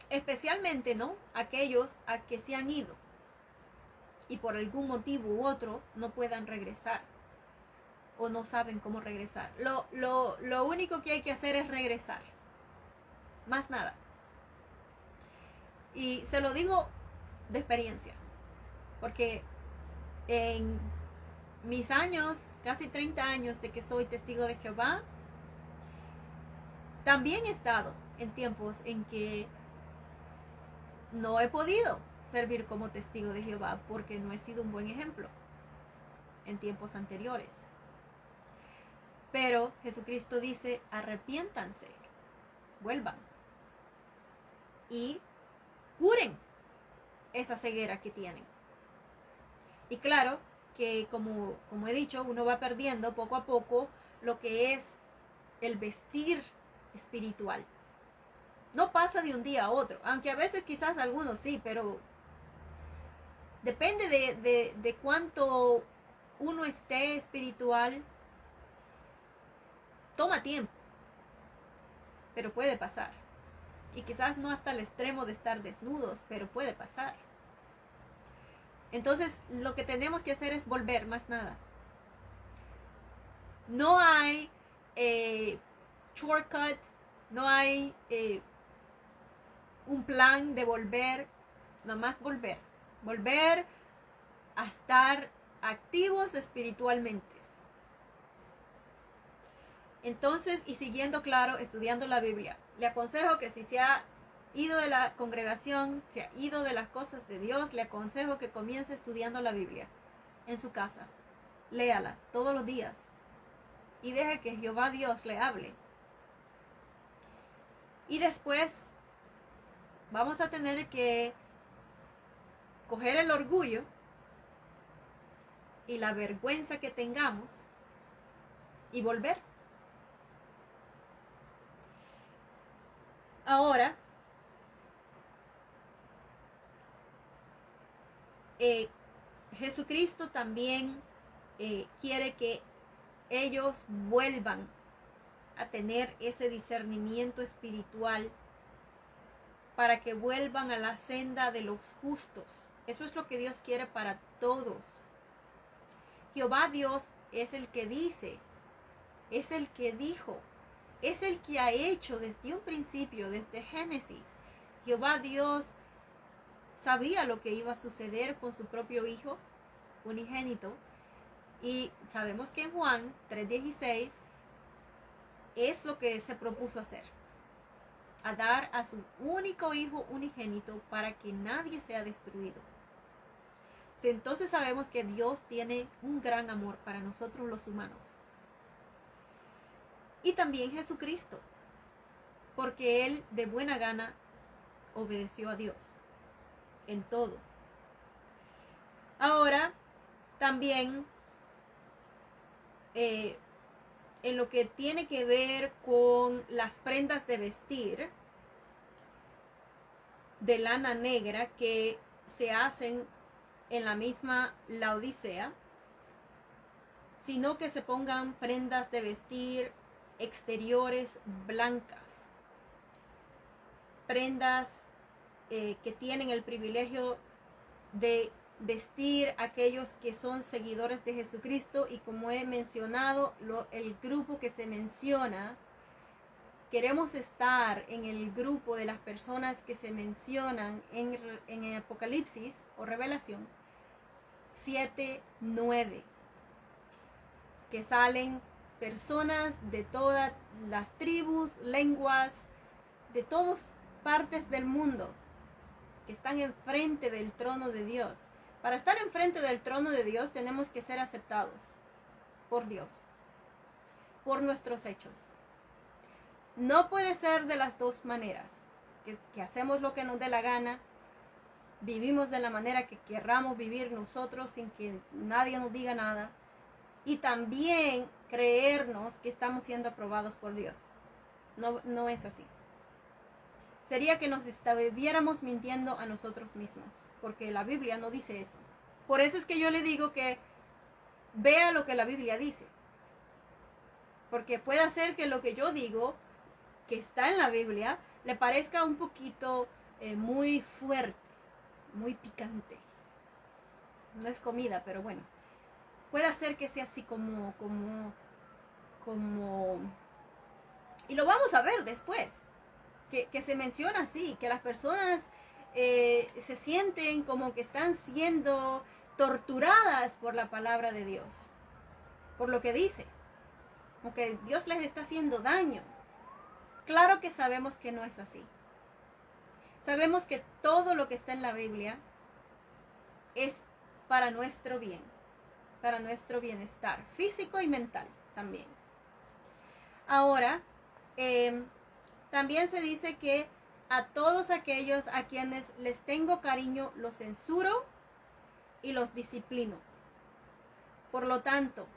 Speaker 1: especialmente, ¿no?, aquellos a que se han ido y por algún motivo u otro no puedan regresar o no saben cómo regresar. Lo único que hay que hacer es regresar. Más nada. Y se lo digo de experiencia, porque en mis años casi 30 años de que soy testigo de Jehová, también he estado en tiempos en que no he podido servir como testigo de Jehová porque no he sido un buen ejemplo en tiempos anteriores. Pero Jesucristo dice, arrepiéntanse, vuelvan y curen esa ceguera que tienen. Y claro que como he dicho, uno va perdiendo poco a poco lo que es el vestir espiritual. No pasa de un día a otro, aunque a veces quizás algunos sí, pero depende de cuánto uno esté espiritual. Toma tiempo, pero puede pasar. Y quizás no hasta el extremo de estar desnudos, pero puede pasar. Entonces, lo que tenemos que hacer es volver, más nada. No hay shortcut, no hay un plan de volver, nomás volver. Volver a estar activos espiritualmente. Entonces, y siguiendo claro, estudiando la Biblia, le aconsejo que si se ha ido de la congregación, se ha ido de las cosas de Dios, le aconsejo que comience estudiando la Biblia en su casa. Léala todos los días y deje que Jehová Dios le hable. Y después vamos a tener que coger el orgullo y la vergüenza que tengamos y volver. Ahora, Jesucristo también quiere que ellos vuelvan a tener ese discernimiento espiritual para que vuelvan a la senda de los justos. Eso es lo que Dios quiere para todos. Jehová Dios es el que dice, es el que dijo, es el que ha hecho desde un principio, desde Génesis. Jehová Dios sabía lo que iba a suceder con su propio Hijo unigénito. Y sabemos que en Juan 3:16 es lo que se propuso hacer. A dar a su único Hijo unigénito para que nadie sea destruido. Entonces sabemos que Dios tiene un gran amor para nosotros los humanos. Y también Jesucristo, porque Él de buena gana obedeció a Dios en todo. Ahora, también en lo que tiene que ver con las prendas de vestir de lana negra que se hacen en la misma Laodicea, sino que se pongan prendas de vestir exteriores blancas, prendas que tienen el privilegio de vestir a aquellos que son seguidores de Jesucristo. Y como he mencionado, el grupo que se menciona, queremos estar en el grupo de las personas que se mencionan en Apocalipsis o Revelación 7:9, que salen personas de todas las tribus, lenguas, de todas partes del mundo, que están enfrente del trono de Dios. Para estar enfrente del trono de Dios tenemos que ser aceptados por Dios, por nuestros hechos. No puede ser de las dos maneras, que hacemos lo que nos dé la gana, vivimos de la manera que querramos vivir nosotros sin que nadie nos diga nada, y también creernos que estamos siendo aprobados por Dios. No es así. Sería que nos estuviéramos mintiendo a nosotros mismos, porque la Biblia no dice eso. Por eso es que yo le digo que vea lo que la Biblia dice, porque puede ser que lo que yo digo, que está en la Biblia, le parezca un poquito muy fuerte, muy picante. No es comida, pero bueno, puede ser que sea así como y lo vamos a ver después, que se menciona así, que las personas se sienten como que están siendo torturadas por la palabra de Dios. por lo que dice, porque Dios les está haciendo daño. Claro que sabemos que no es así. Sabemos que todo lo que está en la Biblia es para nuestro bien, para nuestro bienestar físico y mental también. Ahora, también se dice que a todos aquellos a quienes les tengo cariño los censuro y los disciplino. Por lo tanto,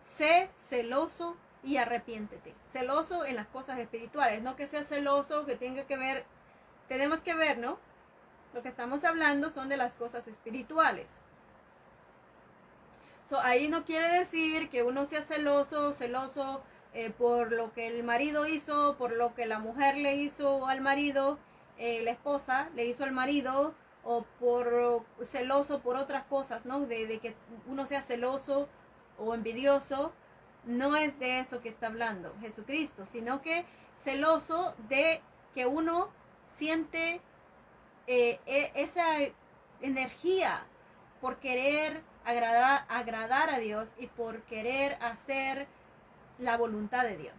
Speaker 1: sé celoso y arrepiéntete. Celoso en las cosas espirituales, no que sea celoso que tenga que ver, tenemos que ver, ¿no? Lo que estamos hablando son de las cosas espirituales. Ahí no quiere decir que uno sea celoso por lo que el marido hizo, por lo que la mujer le hizo al marido, la esposa le hizo al marido, o por celoso por otras cosas, ¿no? De que uno sea celoso o envidioso. No es de eso que está hablando Jesucristo, sino que celoso de que uno siente esa energía por querer agradar a Dios y por querer hacer la voluntad de Dios.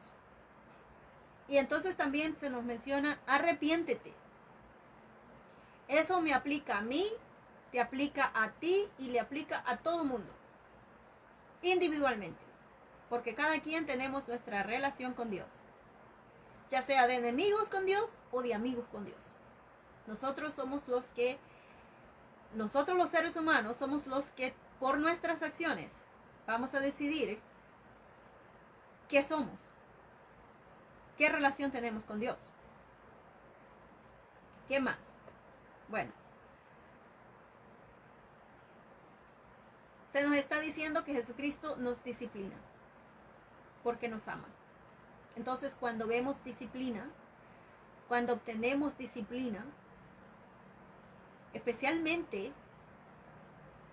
Speaker 1: Y entonces también se nos menciona arrepiéntete. Eso me aplica a mí, te aplica a ti y le aplica a todo mundo, individualmente, porque cada quien tenemos nuestra relación con Dios, ya sea de enemigos con Dios o de amigos con Dios. Nosotros los seres humanos somos los que por nuestras acciones vamos a decidir qué somos, qué relación tenemos con Dios. ¿Qué más? Bueno, se nos está diciendo que Jesucristo nos disciplina porque nos ama. Entonces, cuando vemos disciplina, cuando obtenemos disciplina, especialmente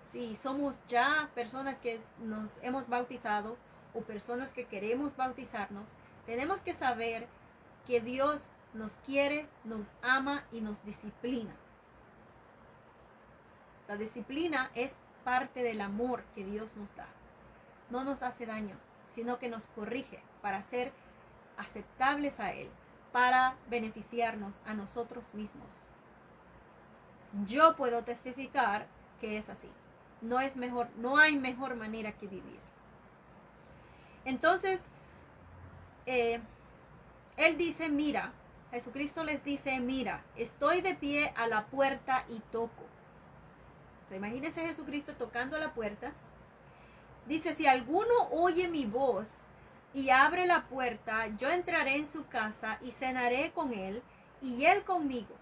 Speaker 1: si somos ya personas que nos hemos bautizado o personas que queremos bautizarnos, tenemos que saber que Dios nos quiere, nos ama y nos disciplina. La disciplina es parte del amor que Dios nos da. No nos hace daño, sino que nos corrige para ser aceptables a Él, para beneficiarnos a nosotros mismos. Yo puedo testificar que es así. No hay mejor manera que vivir. Entonces, Él dice, mira, Jesucristo les dice, mira, estoy de pie a la puerta y toco. Imagínense Jesucristo tocando a la puerta. Dice, si alguno oye mi voz y abre la puerta, yo entraré en su casa y cenaré con él y él conmigo.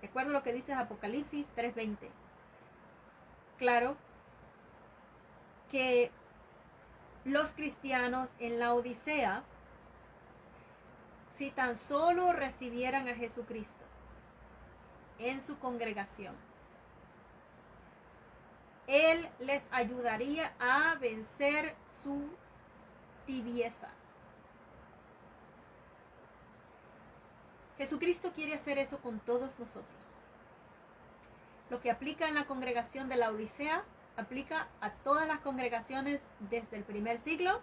Speaker 1: Recuerdo lo que dice Apocalipsis 3:20. Claro que los cristianos en la Odisea, si tan solo recibieran a Jesucristo en su congregación, Él les ayudaría a vencer su tibieza. Jesucristo quiere hacer eso con todos nosotros. Lo que aplica en la congregación de la Odisea, aplica a todas las congregaciones desde el primer siglo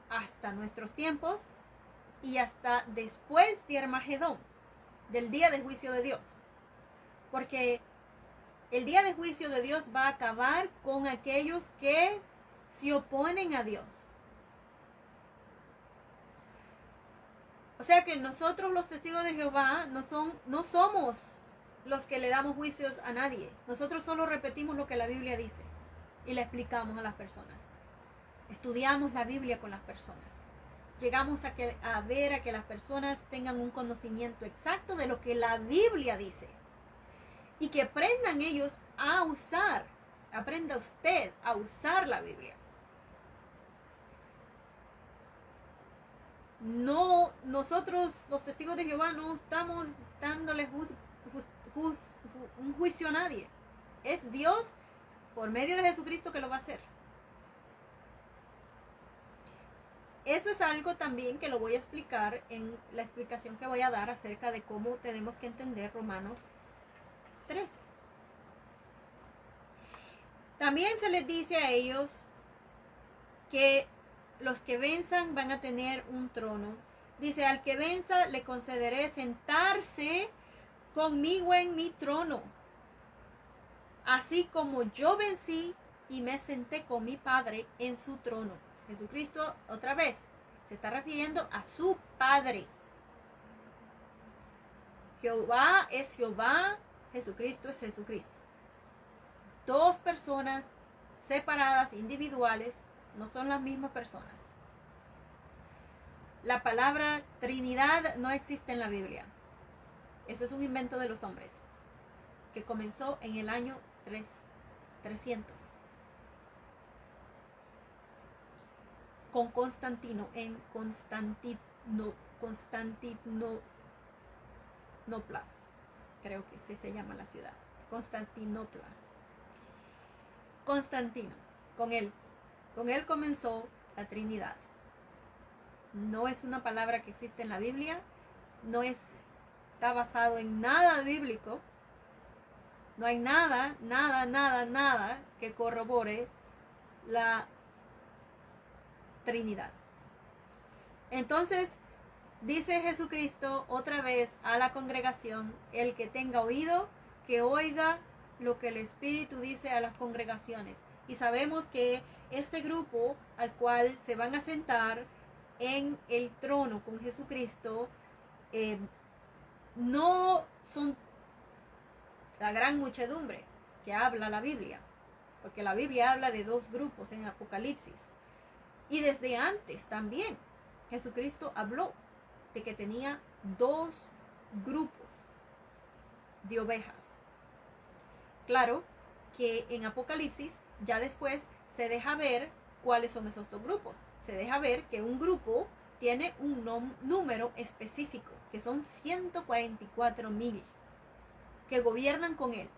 Speaker 1: hasta nuestros tiempos y hasta después de Armagedón, del día de juicio de Dios. Porque el día de juicio de Dios va a acabar con aquellos que se oponen a Dios. O sea que nosotros los testigos de Jehová no somos los que le damos juicios a nadie. Nosotros solo repetimos lo que la Biblia dice y le explicamos a las personas. Estudiamos la Biblia con las personas. Llegamos a ver a que las personas tengan un conocimiento exacto de lo que la Biblia dice. Y que aprendan ellos a usar, aprenda usted a usar la Biblia. No, nosotros los testigos de Jehová no estamos dándole un juicio a nadie. Es Dios por medio de Jesucristo que lo va a hacer. Eso es algo también que lo voy a explicar en la explicación que voy a dar acerca de cómo tenemos que entender Romanos 13. También se les dice a ellos que los que venzan van a tener un trono. Dice, al que venza le concederé sentarse conmigo en mi trono, así como yo vencí y me senté con mi Padre en su trono. Jesucristo, otra vez, se está refiriendo a su Padre. Jehová es Jehová, Jesucristo es Jesucristo. Dos personas separadas, individuales, no son las mismas personas. La palabra Trinidad no existe en la Biblia. Eso es un invento de los hombres, que comenzó en el año 300. Con Constantino, en Constantinopla. Creo que sí se llama la ciudad. Constantinopla. Constantino, con él comenzó la Trinidad. No es una palabra que existe en la Biblia, está basado en nada bíblico. No hay nada que corrobore la Trinidad. Entonces, dice Jesucristo otra vez a la congregación, el que tenga oído, que oiga lo que el Espíritu dice a las congregaciones. Y sabemos que este grupo al cual se van a sentar en el trono con Jesucristo, no son la gran muchedumbre que habla la Biblia, porque la Biblia habla de dos grupos en Apocalipsis. Y desde antes también Jesucristo habló de que tenía dos grupos de ovejas. Claro que en Apocalipsis ya después se deja ver cuáles son esos dos grupos. Se deja ver que un grupo tiene un número específico, que son 144,000 que gobiernan con él.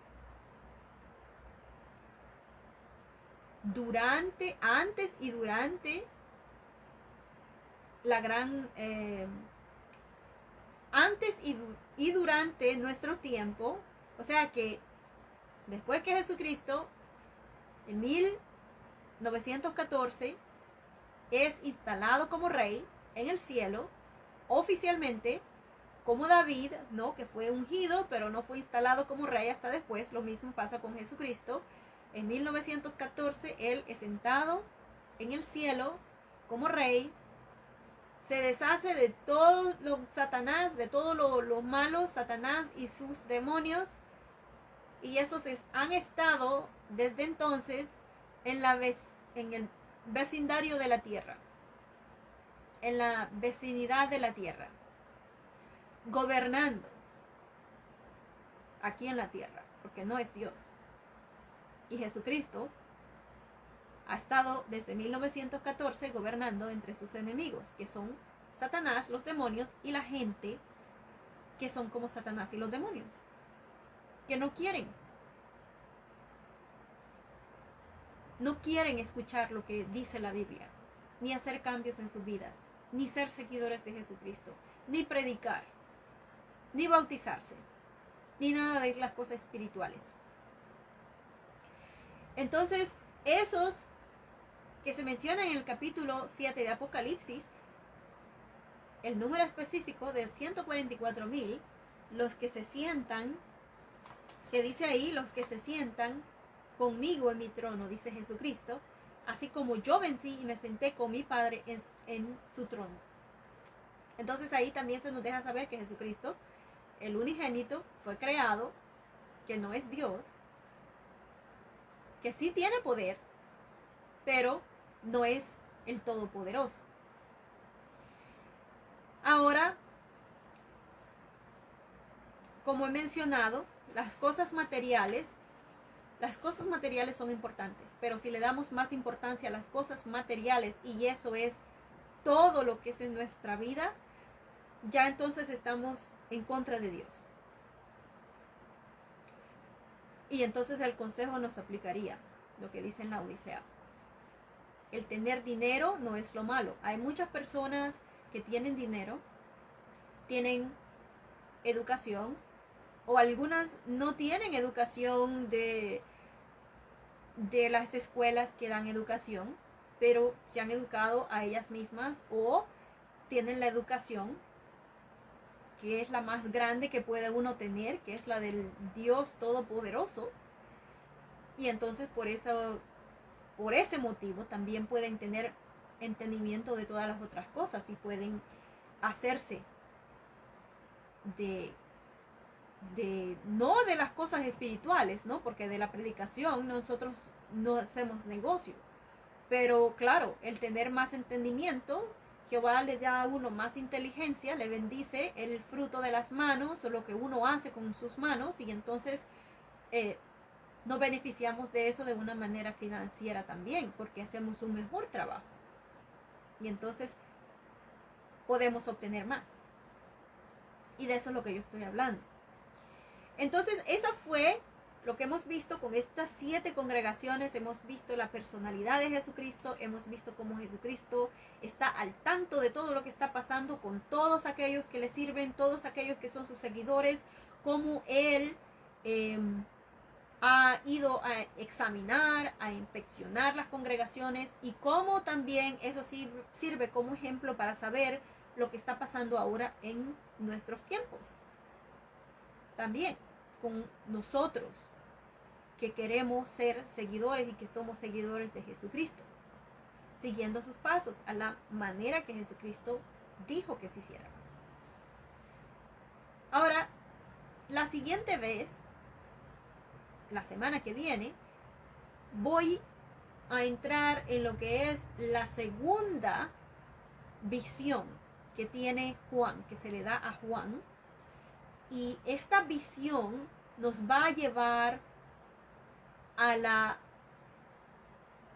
Speaker 1: Antes y durante la gran antes y durante nuestro tiempo, o sea que después que Jesucristo en 1914 es instalado como rey en el cielo, oficialmente, como David, ¿no? Que fue ungido, pero no fue instalado como rey hasta después. Lo mismo pasa con Jesucristo. En 1914 él es sentado en el cielo como rey. Se deshace de todo lo Satanás, de todo lo malo, Satanás y sus demonios. Y esos han estado desde entonces en el vecindario de la tierra, en la vecinidad de la tierra, gobernando aquí en la tierra, porque no es Dios. Y Jesucristo ha estado desde 1914 gobernando entre sus enemigos, que son Satanás, los demonios, y la gente que son como Satanás y los demonios, que no quieren escuchar lo que dice la Biblia, ni hacer cambios en sus vidas, ni ser seguidores de Jesucristo, ni predicar, ni bautizarse, ni nada de las cosas espirituales. Entonces, esos que se mencionan en el capítulo 7 de Apocalipsis, el número específico de 144,000, los que se sientan, que dice ahí, los que se sientan conmigo en mi trono, dice Jesucristo, así como yo vencí y me senté con mi Padre en su trono. Entonces ahí también se nos deja saber que Jesucristo, el unigénito, fue creado, que no es Dios, que sí tiene poder, pero no es el Todopoderoso. Ahora, como he mencionado, las cosas materiales son importantes, pero si le damos más importancia a las cosas materiales, y eso es todo lo que es en nuestra vida, ya entonces estamos en contra de Dios. Y entonces el consejo nos aplicaría, lo que dice en la Odisea. El tener dinero no es lo malo. Hay muchas personas que tienen dinero, tienen educación, o algunas no tienen educación de las escuelas que dan educación, pero se han educado a ellas mismas o tienen la educación que es la más grande que puede uno tener, que es la del Dios Todopoderoso. Y entonces por ese motivo también pueden tener entendimiento de todas las otras cosas y pueden hacerse no de las cosas espirituales, ¿no? Porque de la predicación nosotros no hacemos negocio. Pero claro, el tener más entendimiento, Jehová le da a uno más inteligencia, le bendice el fruto de las manos o lo que uno hace con sus manos, y entonces nos beneficiamos de eso de una manera financiera también, porque hacemos un mejor trabajo. Y entonces podemos obtener más. Y de eso es lo que yo estoy hablando. Entonces, esa fue lo que hemos visto con estas 7 congregaciones. Hemos visto la personalidad de Jesucristo, hemos visto cómo Jesucristo está al tanto de todo lo que está pasando con todos aquellos que le sirven, todos aquellos que son sus seguidores, cómo Él ha ido a examinar, a inspeccionar las congregaciones, y cómo también eso sirve como ejemplo para saber lo que está pasando ahora en nuestros tiempos. También con nosotros que queremos ser seguidores y que somos seguidores de Jesucristo, siguiendo sus pasos a la manera que Jesucristo dijo que se hiciera. Ahora, la siguiente vez, la semana que viene, voy a entrar en lo que es la segunda visión que tiene Juan, que se le da a Juan. Y esta visión nos va a llevar a la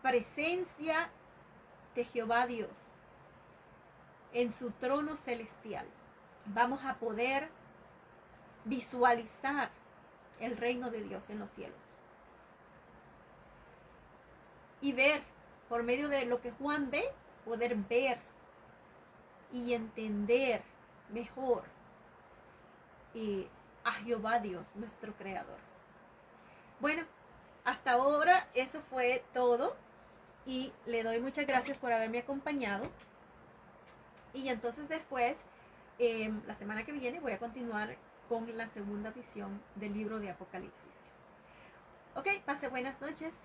Speaker 1: presencia de Jehová Dios en su trono celestial. Vamos a poder visualizar el reino de Dios en los cielos. Y ver, por medio de lo que Juan ve, poder ver y entender mejor a Jehová Dios, nuestro Creador. Bueno, hasta ahora eso fue todo, y le doy muchas gracias por haberme acompañado. Y entonces después, la semana que viene, voy a continuar con la segunda visión del libro de Apocalipsis. Ok, pase buenas noches.